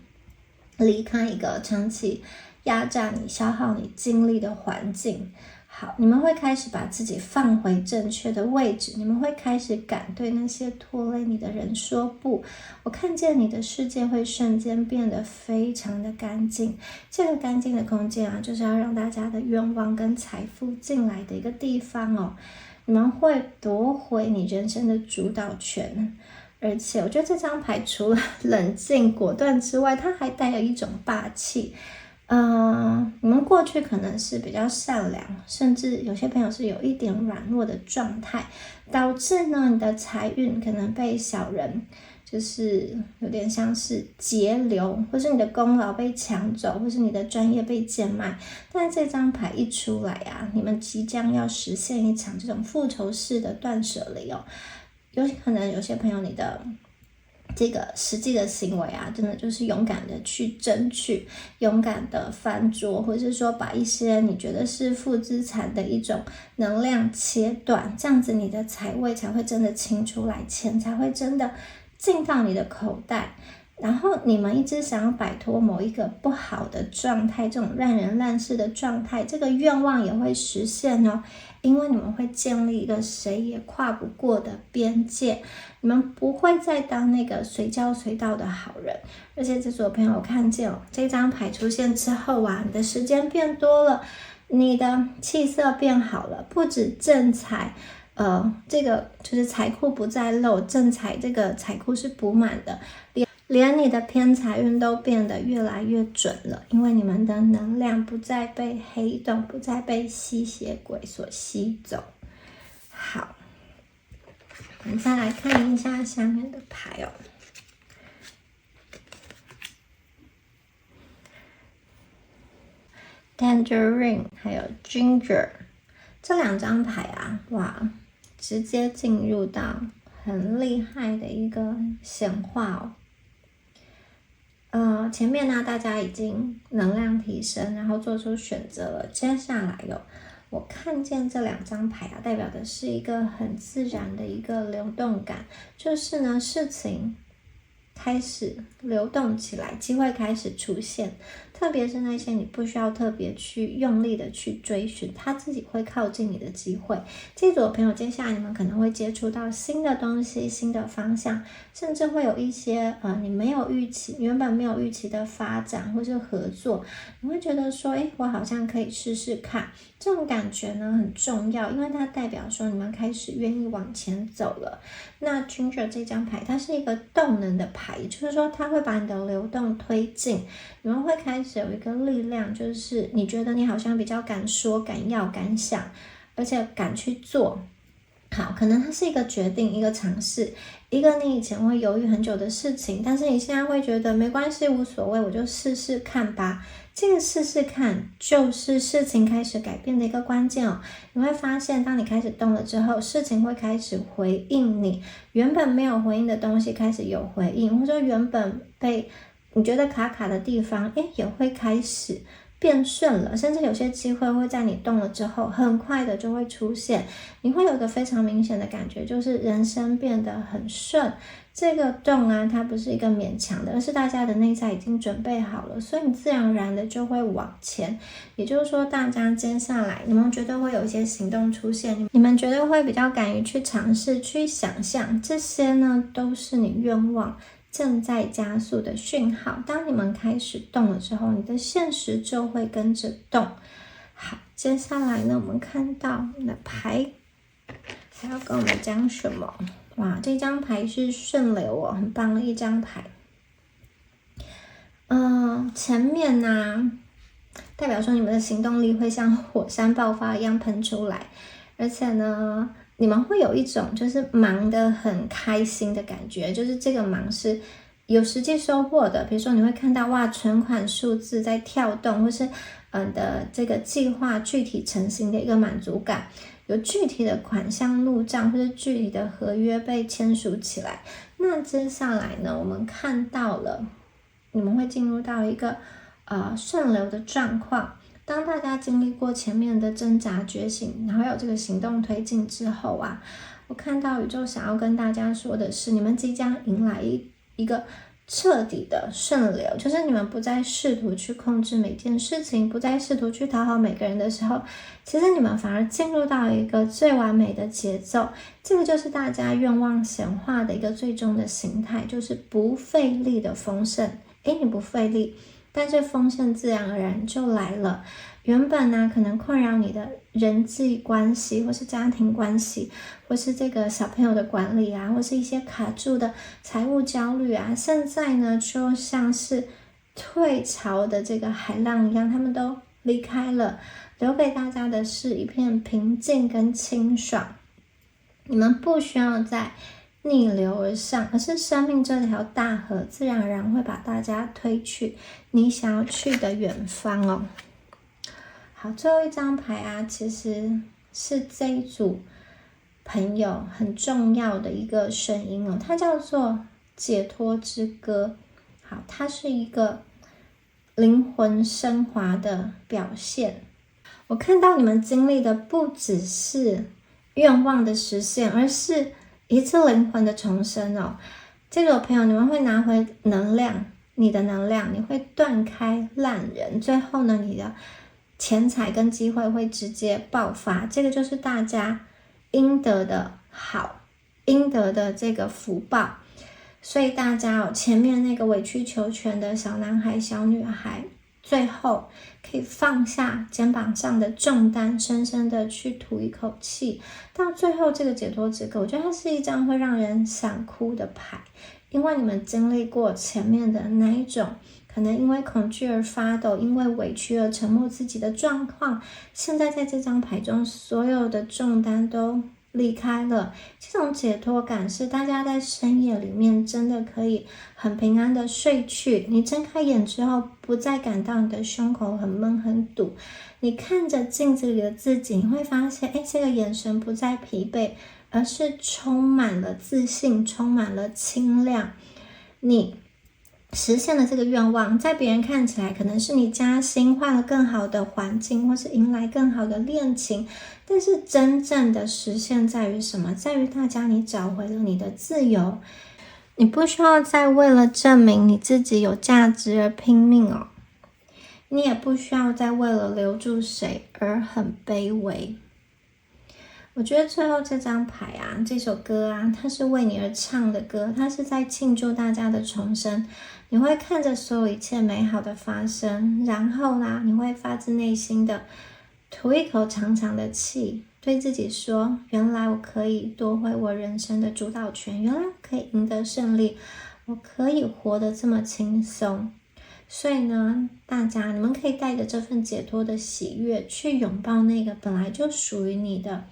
离开一个长期压榨你、消耗你精力的环境。好，你们会开始把自己放回正确的位置，你们会开始敢对那些拖累你的人说不。我看见你的世界会瞬间变得非常的干净，这个干净的空间啊，就是要让大家的愿望跟财富进来的一个地方哦。你们会夺回你人生的主导权，而且我觉得这张牌除了冷静果断之外，它还带有一种霸气。你们过去可能是比较善良，甚至有些朋友是有一点软弱的状态，导致呢你的财运可能被小人就是有点像是截留，或是你的功劳被抢走，或是你的专业被贱卖。但这张牌一出来啊，你们即将要实现一场这种复仇式的断舍离哦。有可能有些朋友你的这个实际的行为啊，真的就是勇敢的去争取，勇敢的翻桌，或者是说把一些你觉得是负资产的一种能量切断，这样子你的财位才会真的清出来，钱才会真的进到你的口袋。然后你们一直想要摆脱某一个不好的状态，这种烂人烂事的状态，这个愿望也会实现哦。因为你们会建立一个谁也跨不过的边界，你们不会再当那个随叫随到的好人。而且这组朋友看见这张牌出现之后啊，你的时间变多了，你的气色变好了，不止正财，这个就是财库不再漏，正财这个财库是补满的，连你的偏财运都变得越来越准了，因为你们的能量不再被黑洞，不再被吸血鬼所吸走。好，我们再来看一下下面的牌哦。Tangerine 还有 Ginger 这2张牌啊，哇，直接进入到很厉害的一个显化哦。前面呢，大家已经能量提升，然后做出选择了。接下来我看见这2张牌啊，代表的是一个很自然的一个流动感，就是呢，事情开始流动起来，机会开始出现，特别是那些你不需要特别去用力的去追寻，它自己会靠近你的机会。这组的朋友，接下来你们可能会接触到新的东西、新的方向，甚至会有一些你原本没有预期的发展或是合作，你会觉得说，我好像可以试试看。这种感觉呢很重要，因为它代表说你们开始愿意往前走了。那 Ginger 这张牌，它是一个动能的牌，也就是说它会把你的流动推进，你们会开始有一个力量，就是你觉得你好像比较敢说、敢要、敢想，而且敢去做。好，可能它是一个决定，一个尝试，一个你以前会犹豫很久的事情，但是你现在会觉得没关系，无所谓，我就试试看吧。这个试试看就是事情开始改变的一个关键哦。你会发现，当你开始动了之后，事情会开始回应你，原本没有回应的东西开始有回应，或者说原本被你觉得卡卡的地方，也会开始变顺了，甚至有些机会会在你动了之后，很快的就会出现。你会有一个非常明显的感觉，就是人生变得很顺。这个动啊，它不是一个勉强的，而是大家的内在已经准备好了，所以你自然而然的就会往前。也就是说，大家接下来你们绝对会有一些行动出现，你们绝对会比较敢于去尝试、去想象，这些呢都是你愿望正在加速的讯号。当你们开始动了之后，你的现实就会跟着动。好，接下来呢，我们看到你的牌还要跟我们讲什么？哇，这张牌是顺流哦，很棒的一张牌。前面呢，代表说你们的行动力会像火山爆发一样喷出来，而且呢，你们会有一种就是忙得很开心的感觉，就是这个忙是有实际收获的。比如说你会看到哇，存款数字在跳动，或是的这个计划具体成型的一个满足感，有具体的款项入账，或是具体的合约被签署起来。那接下来呢，我们看到了你们会进入到一个顺流的状况。当大家经历过前面的挣扎觉醒，然后有这个行动推进之后啊，我看到宇宙想要跟大家说的是，你们即将迎来一个彻底的顺流，就是你们不再试图去控制每件事情，不再试图去讨好每个人的时候，其实你们反而进入到一个最完美的节奏。这个就是大家愿望显化的一个最终的形态，就是不费力的丰盛。你不费力，但是丰盛自然而然就来了。原本呢，可能困扰你的人际关系，或是家庭关系，或是这个小朋友的管理啊，或是一些卡住的财务焦虑啊，现在呢，就像是退潮的这个海浪一样，他们都离开了，留给大家的是一片平静跟清爽。你们不需要再逆流而上，而是生命这条大河自然而然会把大家推去你想要去的远方哦。好，最后一张牌啊，其实是这一组朋友很重要的一个声音哦，它叫做解脱之歌。好，它是一个灵魂升华的表现。我看到你们经历的不只是愿望的实现，而是一次灵魂的重生哦。这个朋友，你们会拿回能量，你的能量，你会断开烂人，最后呢，你的钱财跟机会会直接爆发。这个就是大家应得的好，应得的这个福报。所以大家前面那个委曲求全的小男孩小女孩，最后可以放下肩膀上的重担，深深的去吐一口气。到最后这个解脱之歌，我觉得它是一张会让人想哭的牌，因为你们经历过前面的那一种可能因为恐惧而发抖，因为委屈而沉默自己的状况，现在在这张牌中所有的重担都离开了。这种解脱感是大家在深夜里面真的可以很平安的睡去，你睁开眼之后不再感到你的胸口很闷很堵，你看着镜子里的自己，你会发现这个眼神不再疲惫，而是充满了自信，充满了清亮。你实现了这个愿望，在别人看起来可能是你加薪，换了更好的环境，或是迎来更好的恋情，但是真正的实现在于什么？在于大家你找回了你的自由，你不需要再为了证明你自己有价值而拼命哦，你也不需要再为了留住谁而很卑微。我觉得最后这张牌啊，这首歌啊，它是为你而唱的歌，它是在庆祝大家的重生。你会看着所有一切美好的发生，然后呢，你会发自内心的吐一口长长的气，对自己说，原来我可以夺回我人生的主导权，原来我可以赢得胜利，我可以活得这么轻松。所以呢，大家你们可以带着这份解脱的喜悦去拥抱那个本来就属于你的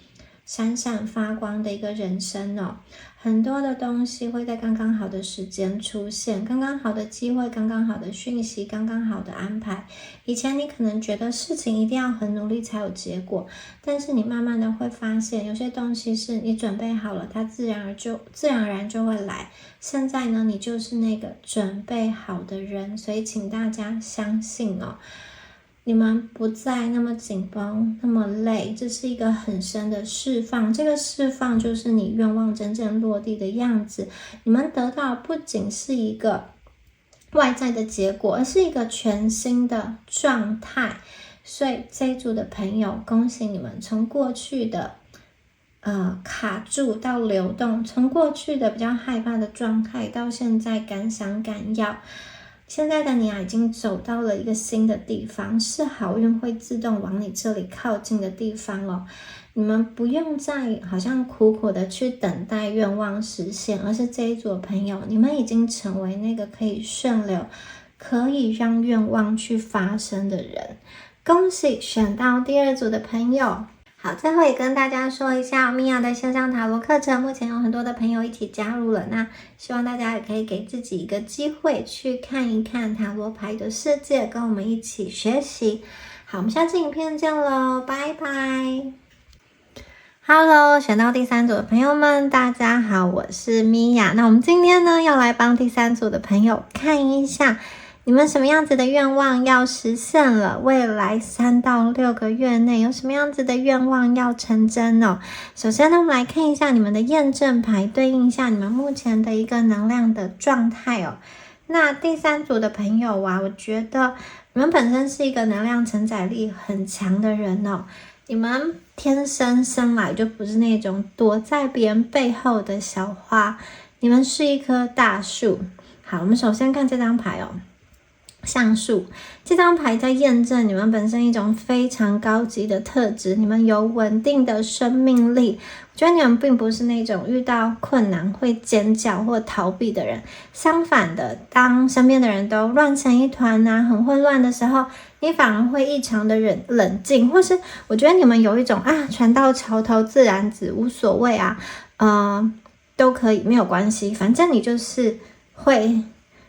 闪闪发光的一个人生哦。很多的东西会在刚刚好的时间出现，刚刚好的机会，刚刚好的讯息，刚刚好的安排。以前你可能觉得事情一定要很努力才有结果，但是你慢慢的会发现，有些东西是你准备好了，它自然而然就会来。现在呢，你就是那个准备好的人，所以请大家相信哦，你们不再那么紧绷，那么累，这是一个很深的释放。这个释放就是你愿望真正落地的样子。你们得到不仅是一个外在的结果，而是一个全新的状态。所以这一组的朋友，恭喜你们从过去的卡住到流动，从过去的比较害怕的状态到现在敢想敢要。现在的你已经走到了一个新的地方，是好运会自动往你这里靠近的地方哦。你们不用再好像苦苦的去等待愿望实现，而是这一组的朋友，你们已经成为那个可以顺流，可以让愿望去发生的人。恭喜选到第二组的朋友。好，最后也跟大家说一下，米娅的线上塔罗课程目前有很多的朋友一起加入了，那希望大家也可以给自己一个机会去看一看塔罗牌的世界，跟我们一起学习。好，我们下次影片见咯，拜拜。Hello， 选到第三组的朋友们，大家好，我是米娅。那我们今天呢，要来帮第三组的朋友看一下你们什么样子的愿望要实现了？未来3到6个月内有什么样子的愿望要成真哦？首先呢，我们来看一下你们的验证牌，对应一下你们目前的一个能量的状态哦。那第三组的朋友啊，我觉得你们本身是一个能量承载力很强的人哦。你们天生来就不是那种躲在别人背后的小花，你们是一棵大树。好，我们首先看这张牌哦。橡树这张牌在验证你们本身一种非常高级的特质，你们有稳定的生命力。我觉得你们并不是那种遇到困难会尖叫或逃避的人，相反的，当身边的人都乱成一团啊，很混乱的时候，你反而会异常的冷静，或是我觉得你们有一种船到桥头自然直，无所谓啊，都可以，没有关系，反正你就是会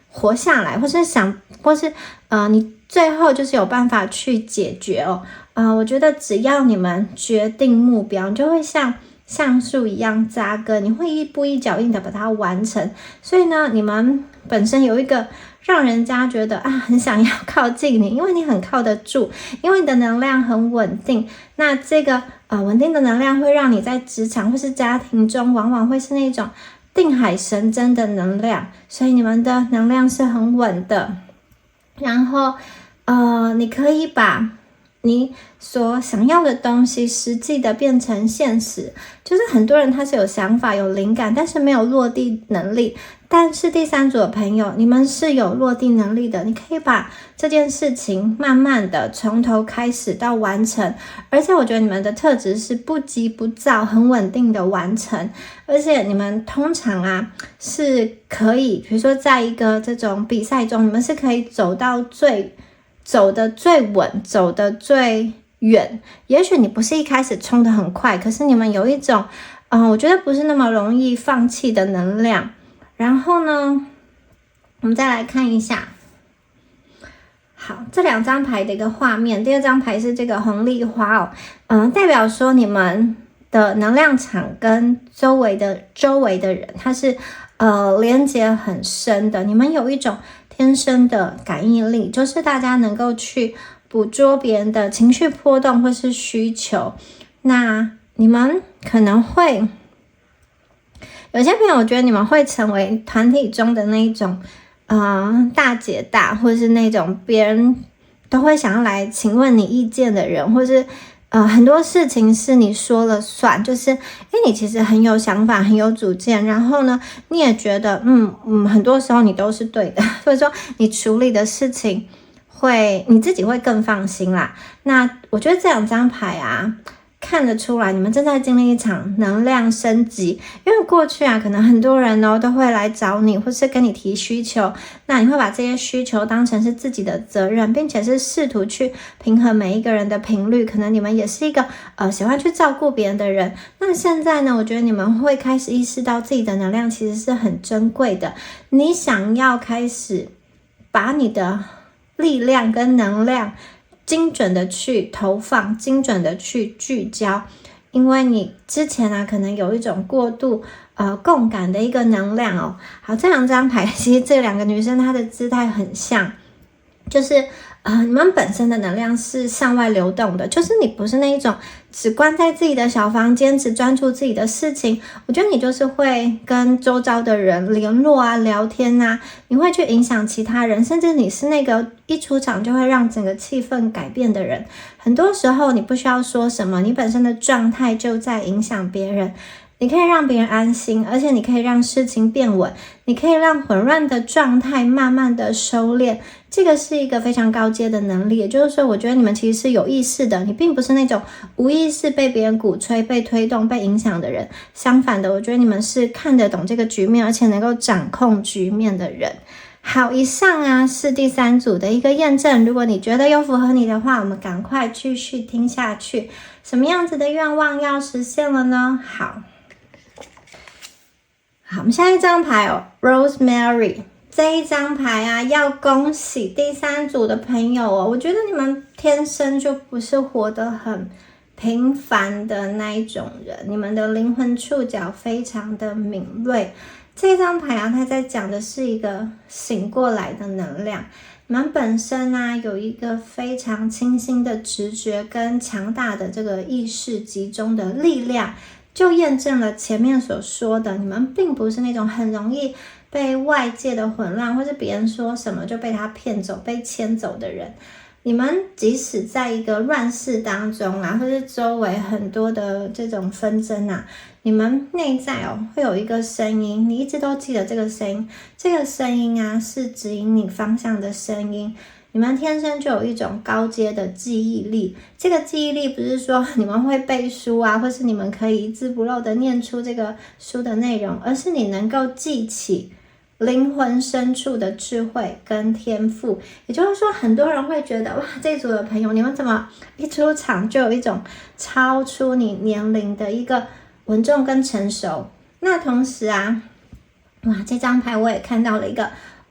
活下来，或是你最后就是有办法去解决哦。我觉得只要你们决定目标，你就会像橡树一样扎根，你会一步一脚印的把它完成。所以呢，你们本身有一个让人家觉得很想要靠近你，因为你很靠得住，因为你的能量很稳定。那这个稳定的能量会让你在职场或是家庭中，往往会是那种定海神针的能量，所以你们的能量是很稳的。然后你可以把你所想要的东西实际的变成现实，就是很多人他是有想法有灵感，但是没有落地能力，但是第三组的朋友，你们是有落地能力的，你可以把这件事情慢慢的从头开始到完成，而且我觉得你们的特质是不急不躁，很稳定的完成，而且你们通常啊是可以，比如说在一个这种比赛中，你们是可以走得最稳，走得最远。也许你不是一开始冲得很快，可是你们有一种我觉得不是那么容易放弃的能量。然后呢，我们再来看一下，好，这2张牌的一个画面。第2张牌是这个红丽花代表说你们的能量场跟周围的人，它是连接很深的。你们有一种天生的感应力，就是大家能够去捕捉别人的情绪波动或是需求。那你们可能会有些朋友，我觉得你们会成为团体中的那一种大姐大，或是那种别人都会想要来请问你意见的人，或是很多事情是你说了算，就是你其实很有想法，很有主见，然后呢你也觉得很多时候你都是对的，所以说你处理的事情你自己会更放心啦。那我觉得这2张牌啊看得出来，你们正在经历一场能量升级。因为过去可能很多人都会来找你，或是跟你提需求，那你会把这些需求当成是自己的责任，并且是试图去平衡每一个人的频率。可能你们也是一个喜欢去照顾别人的人。那现在呢，我觉得你们会开始意识到自己的能量其实是很珍贵的。你想要开始把你的力量跟能量精准的去投放，精准的去聚焦，因为你之前可能有一种过度共感的一个能量好，这2张牌其实这2个女生她的姿态很像，就是你们本身的能量是向外流动的，就是你不是那一种只关在自己的小房间，只专注自己的事情。我觉得你就是会跟周遭的人联络聊天你会去影响其他人，甚至你是那个一出场就会让整个气氛改变的人。很多时候你不需要说什么，你本身的状态就在影响别人。你可以让别人安心，而且你可以让事情变稳，你可以让混乱的状态慢慢的收敛。这个是一个非常高阶的能力，也就是说我觉得你们其实是有意识的，你并不是那种无意识被别人鼓吹、被推动、被影响的人。相反的，我觉得你们是看得懂这个局面，而且能够掌控局面的人。好，以上是第3组的一个验证。如果你觉得有符合你的话，我们赶快继续听下去。什么样子的愿望要实现了呢？好，我们下一张牌Rosemary。这一张牌要恭喜第3组的朋友我觉得你们天生就不是活得很平凡的那一种人，你们的灵魂触角非常的敏锐。这张牌它在讲的是一个醒过来的能量。你们本身有一个非常清新的直觉跟强大的这个意识集中的力量，就验证了前面所说的，你们并不是那种很容易被外界的混乱或是别人说什么就被他骗走、被牵走的人。你们即使在一个乱世当中或是周围很多的这种纷争你们内在会有一个声音，你一直都记得这个声音。这个声音是指引你方向的声音。你们天生就有一种高阶的记忆力。这个记忆力不是说你们会背书或是你们可以一字不漏的念出这个书的内容，而是你能够记起灵魂深处的智慧跟天赋。也就是说，很多人会觉得哇，这一组的朋友你们怎么一出场就有一种超出你年龄的一个稳重跟成熟。那同时这张牌我也看到了一个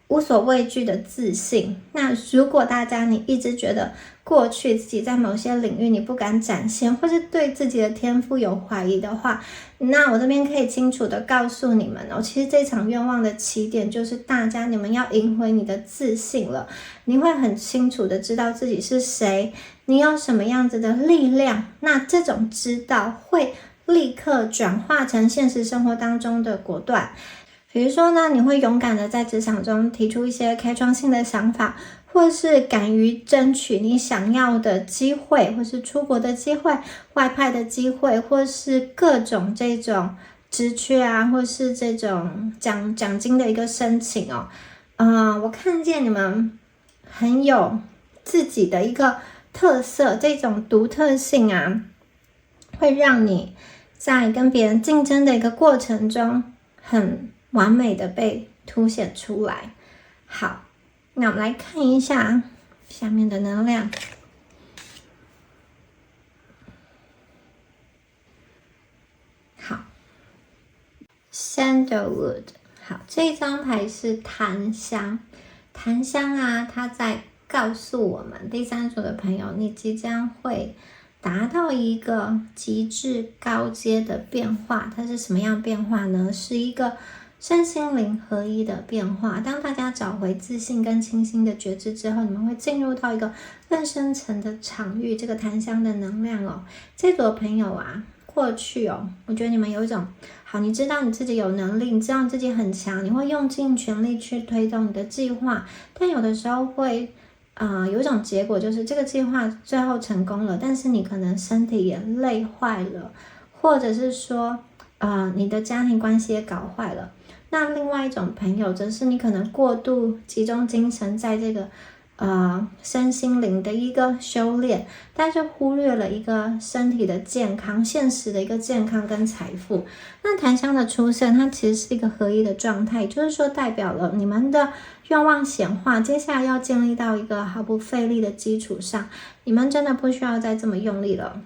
无所畏惧的自信。那如果大家你一直觉得过去自己在某些领域你不敢展现，或是对自己的天赋有怀疑的话，那我这边可以清楚的告诉你们其实这场愿望的起点就是你们要赢回你的自信了。你会很清楚的知道自己是谁，你有什么样子的力量，那这种知道会立刻转化成现实生活当中的果断。比如说呢，你会勇敢的在职场中提出一些开创性的想法，或是敢于争取你想要的机会，或是出国的机会、外派的机会，或是各种这种职缺啊，或是这种奖金的一个申请哦。我看见你们很有自己的一个特色，这种独特性啊，会让你在跟别人竞争的一个过程中，很完美的被凸显出来。好，那我们来看一下下面的能量。好 ，Sandalwood。好，这一张牌是檀香。檀香啊，它在告诉我们第三组的朋友，你即将会达到一个极致高阶的变化。它是什么样变化呢？是一个身心灵合一的变化。当大家找回自信跟清新的觉知之后，你们会进入到一个更深层的场域。这个檀香的能量哦，这组的朋友啊，过去哦，我觉得你们有一种好，你知道你自己有能力，你知道你自己很强，你会用尽全力去推动你的计划，但有的时候会有一种结果，就是这个计划最后成功了，但是你可能身体也累坏了，或者是说你的家庭关系也搞坏了。那另外一种朋友则是你可能过度集中精神在这个身心灵的一个修炼，但是忽略了一个身体的健康，现实的一个健康跟财富。那檀香的出现，它其实是一个合一的状态，就是说代表了你们的愿望显化，接下来要建立到一个毫不费力的基础上，你们真的不需要再这么用力了。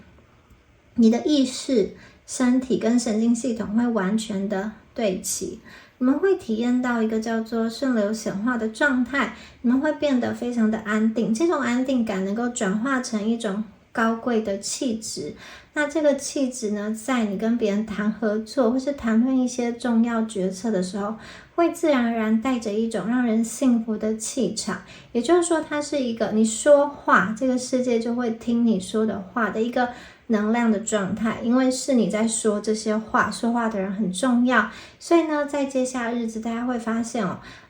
你的意识、身体跟神经系统会完全的对齐。你们会体验到一个叫做顺流显化的状态，你们会变得非常的安定，这种安定感能够转化成一种高贵的气质。那这个气质呢，在你跟别人谈合作或是谈论一些重要决策的时候，会自然而然带着一种让人幸福的气场。也就是说，它是一个你说话，这个世界就会听你说的话的一个能量的状态，因为是你在说这些话，说话的人很重要。所以呢，在接下来日子，大家会发现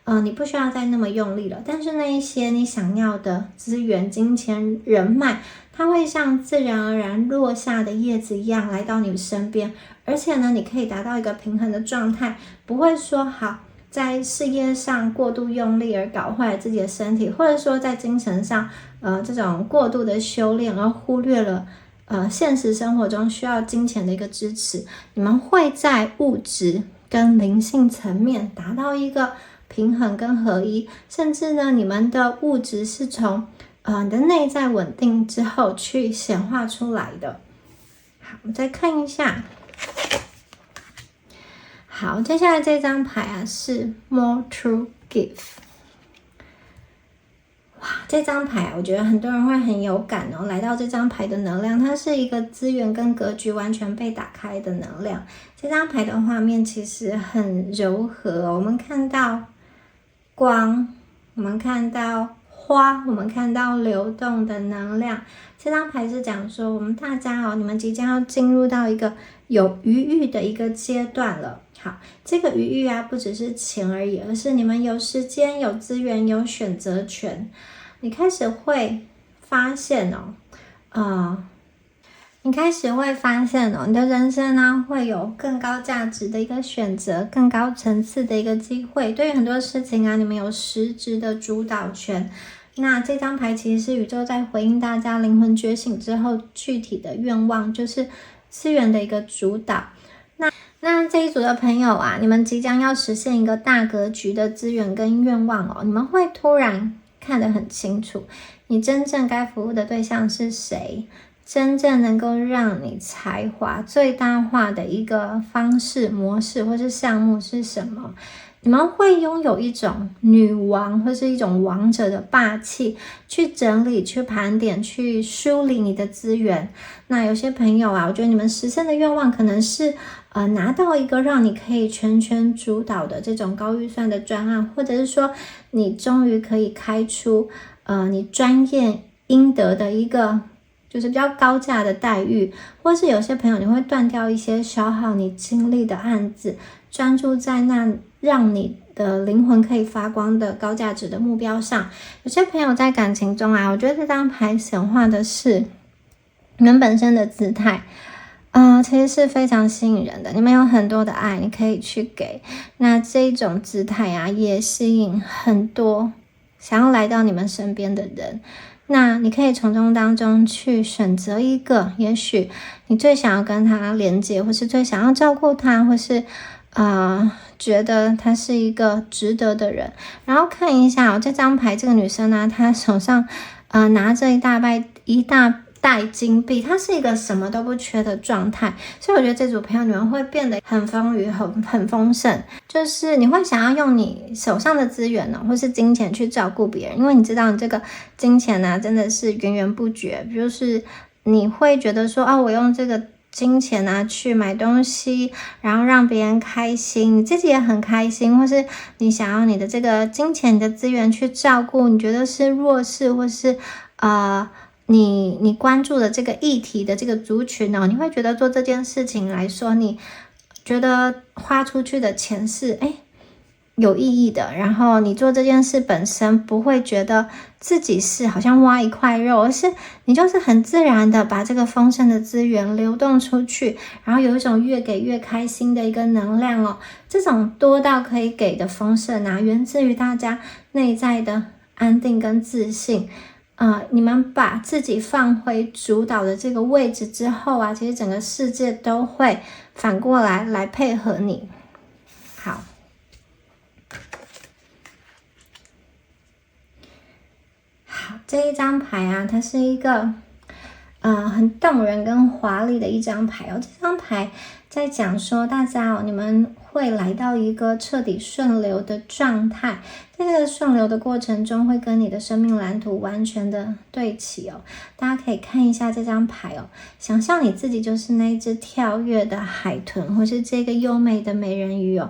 哦，你不需要再那么用力了，但是那一些你想要的资源、金钱、人脉，它会像自然而然落下的叶子一样来到你身边。而且呢，你可以达到一个平衡的状态，不会说好在事业上过度用力而搞坏了自己的身体，或者说在精神上这种过度的修炼而忽略了现实生活中需要金钱的一个支持。你们会在物质跟灵性层面达到一个平衡跟合一，甚至呢，你们的物质是从你的内在稳定之后去显化出来的。好，我们再看一下。好，接下来这张牌啊是 More to Give。哇，这张牌我觉得很多人会很有感哦。来到这张牌的能量，它是一个资源跟格局完全被打开的能量。这张牌的画面其实很柔和哦，我们看到光，我们看到花，我们看到流动的能量。这张牌是讲说，我们大家哦，你们即将要进入到一个有余裕的一个阶段了。好，这个余裕啊，不只是钱而已，而是你们有时间、有资源、有选择权。你开始会发现你的人生呢会有更高价值的一个选择，更高层次的一个机会。对于很多事情啊，你们有实质的主导权。那这张牌其实是宇宙在回应大家灵魂觉醒之后具体的愿望，就是资源的一个主导。那这一组的朋友啊，你们即将要实现一个大格局的资源跟愿望哦，你们会突然看得很清楚，你真正该服务的对象是谁，真正能够让你才华最大化的一个方式、模式或是项目是什么。你们会拥有一种女王或是一种王者的霸气，去整理、去盘点、去梳理你的资源。那有些朋友啊，我觉得你们实现的愿望可能是拿到一个让你可以全权主导的这种高预算的专案，或者是说你终于可以开出你专业应得的一个就是比较高价的待遇，或是有些朋友你会断掉一些消耗你精力的案子，专注在那让你的灵魂可以发光的高价值的目标上。有些朋友在感情中啊，我觉得这张牌显化的是你们本身的姿态，其实是非常吸引人的。你们有很多的爱，你可以去给。那这一种姿态啊，也吸引很多想要来到你们身边的人。那你可以从中当中去选择一个，也许你最想要跟他连接，或是最想要照顾他，或是觉得他是一个值得的人。然后看一下这张牌，这个女生呢，她手上拿着一大袋金币，它是一个什么都不缺的状态，所以我觉得这组朋友你们会变得很丰裕、很丰盛，就是你会想要用你手上的资源或是金钱去照顾别人，因为你知道你这个金钱呢真的是源源不绝，就是你会觉得说我用这个金钱去买东西，然后让别人开心，你自己也很开心，或是你想要你的这个金钱、你的资源去照顾你觉得是弱势或是你关注的这个议题的这个族群你会觉得做这件事情来说，你觉得花出去的钱是有意义的，然后你做这件事本身不会觉得自己是好像挖一块肉，而是你就是很自然的把这个丰盛的资源流动出去，然后有一种越给越开心的一个能量这种多到可以给的丰盛源自于大家内在的安定跟自信。你们把自己放回主导的这个位置之后其实整个世界都会反过来配合你。好，这一张牌它是一个很动人跟华丽的一张牌这张牌在讲说大家你们会来到一个彻底顺流的状态，在这个顺流的过程中会跟你的生命蓝图完全的对齐大家可以看一下这张牌想象你自己就是那一只跳跃的海豚，或是这个优美的美人鱼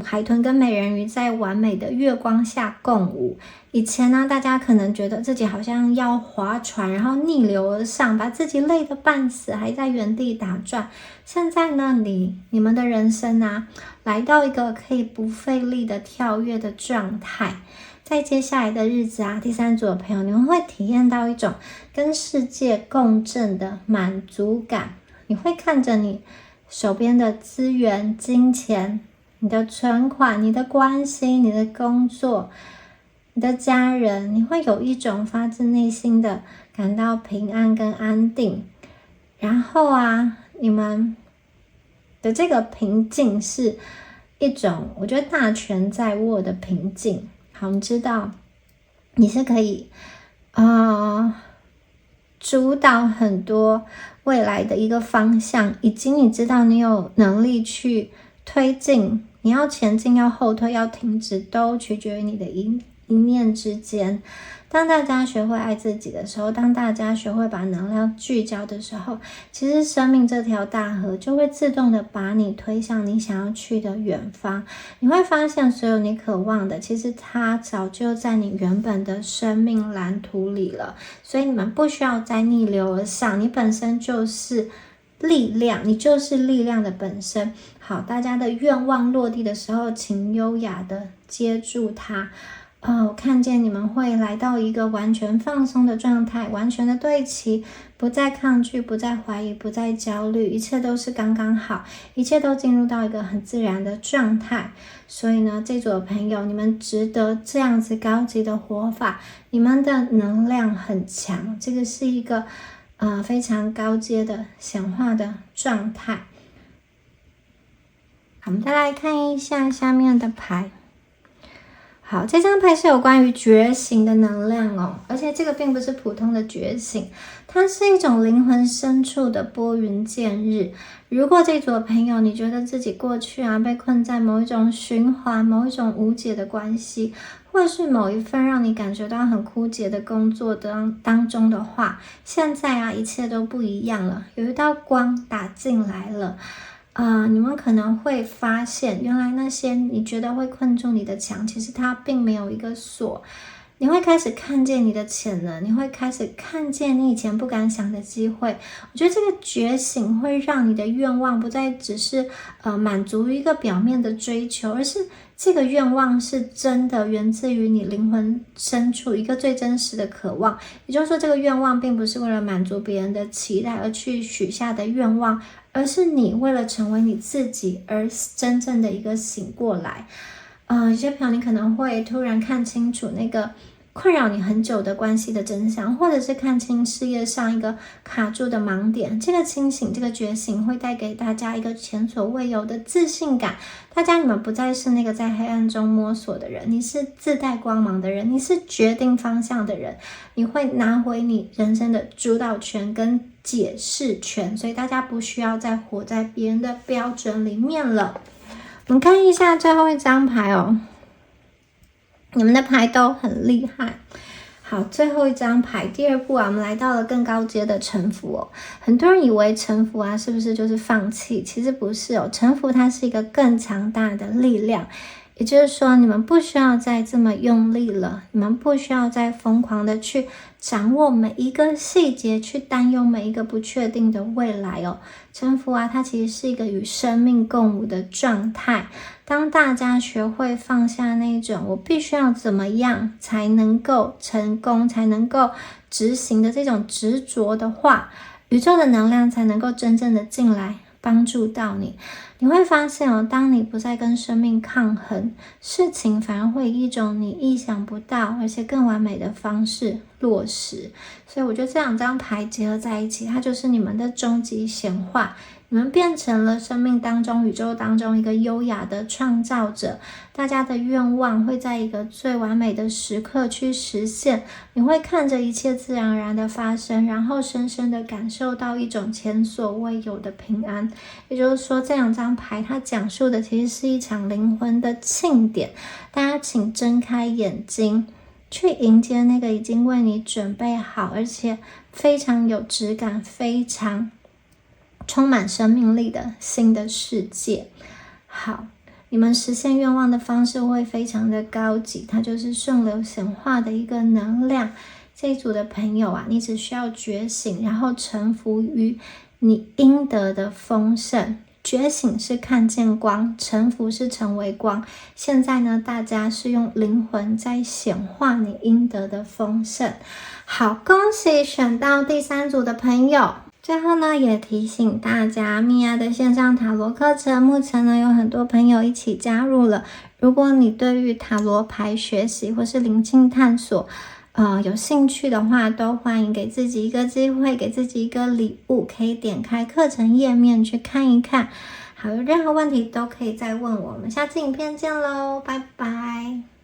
海豚跟美人鱼在完美的月光下共舞。以前呢，大家可能觉得自己好像要划船，然后逆流而上，把自己累得半死，还在原地打转。现在呢，你们的人生来到一个可以不费力的跳跃的状态。在接下来的日子第三组的朋友，你们会体验到一种跟世界共振的满足感。你会看着你手边的资源、金钱、你的存款、你的关系、你的工作、你的家人，你会有一种发自内心的感到平安跟安定。然后你们的这个平静是一种我觉得大权在握的平静。好，你知道你是可以主导很多未来的一个方向，以及你知道你有能力去推进，你要前进要后退要停止都取决于你的一念之间。当大家学会爱自己的时候，当大家学会把能量聚焦的时候，其实生命这条大河就会自动的把你推向你想要去的远方。你会发现所有你渴望的，其实它早就在你原本的生命蓝图里了。所以你们不需要再逆流而上，你本身就是力量，你就是力量的本身。好，大家的愿望落地的时候，请优雅的接住它。我看见你们会来到一个完全放松的状态，完全的对齐，不再抗拒，不再怀疑，不再焦虑，一切都是刚刚好，一切都进入到一个很自然的状态。所以呢，这组的朋友，你们值得这样子高级的活法，你们的能量很强，这个是一个非常高阶的显化的状态。我们再来看一下下面的牌。好，这张牌是有关于觉醒的能量而且这个并不是普通的觉醒，它是一种灵魂深处的拨云见日。如果这组的朋友你觉得自己过去被困在某一种循环、某一种无解的关系，或是某一份让你感觉到很枯竭的工作当中的话，现在一切都不一样了，有一道光打进来了。你们可能会发现，原来那些你觉得会困住你的墙，其实它并没有一个锁。你会开始看见你的潜能，你会开始看见你以前不敢想的机会。我觉得这个觉醒会让你的愿望不再只是满足于一个表面的追求，而是这个愿望是真的源自于你灵魂深处一个最真实的渴望。也就是说，这个愿望并不是为了满足别人的期待而去许下的愿望，而是你为了成为你自己而真正的一个醒过来。有些朋友你可能会突然看清楚那个困扰你很久的关系的真相，或者是看清事业上一个卡住的盲点。这个清醒，这个觉醒会带给大家一个前所未有的自信感。大家，你们不再是那个在黑暗中摸索的人，你是自带光芒的人，你是决定方向的人，你会拿回你人生的主导权跟解释权，所以大家不需要再活在别人的标准里面了。我们看一下最后一张牌哦，你们的牌都很厉害。好，最后一张牌，第二步啊，我们来到了更高阶的臣服哦。很多人以为臣服啊，是不是就是放弃？其实不是哦，臣服它是一个更强大的力量。也就是说，你们不需要再这么用力了，你们不需要再疯狂的去掌握每一个细节，去担忧每一个不确定的未来哦。臣服啊，它其实是一个与生命共舞的状态。当大家学会放下那种我必须要怎么样才能够成功，才能够执行的这种执着的话，宇宙的能量才能够真正的进来帮助到你。你会发现哦，当你不再跟生命抗衡，事情反而会以一种你意想不到而且更完美的方式落实。所以我觉得这两张牌结合在一起，它就是你们的终极显化。你们变成了生命当中、宇宙当中一个优雅的创造者，大家的愿望会在一个最完美的时刻去实现。你会看着一切自然而然的发生，然后深深的感受到一种前所未有的平安。也就是说，这两张牌它讲述的其实是一场灵魂的庆典。大家请睁开眼睛，去迎接那个已经为你准备好，而且非常有质感、非常充满生命力的新的世界。好，你们实现愿望的方式会非常的高级，它就是顺流显化的一个能量。这一组的朋友啊，你只需要觉醒，然后臣服于你应得的丰盛。觉醒是看见光，臣服是成为光。现在呢，大家是用灵魂在显化你应得的丰盛。好，恭喜选到第3组的朋友。最后呢，也提醒大家，米娅的线上塔罗课程目前呢有很多朋友一起加入了。如果你对于塔罗牌学习或是灵性探索有兴趣的话，都欢迎给自己一个机会，给自己一个礼物，可以点开课程页面去看一看。好，有任何问题都可以再问我们。下次影片见咯，拜拜。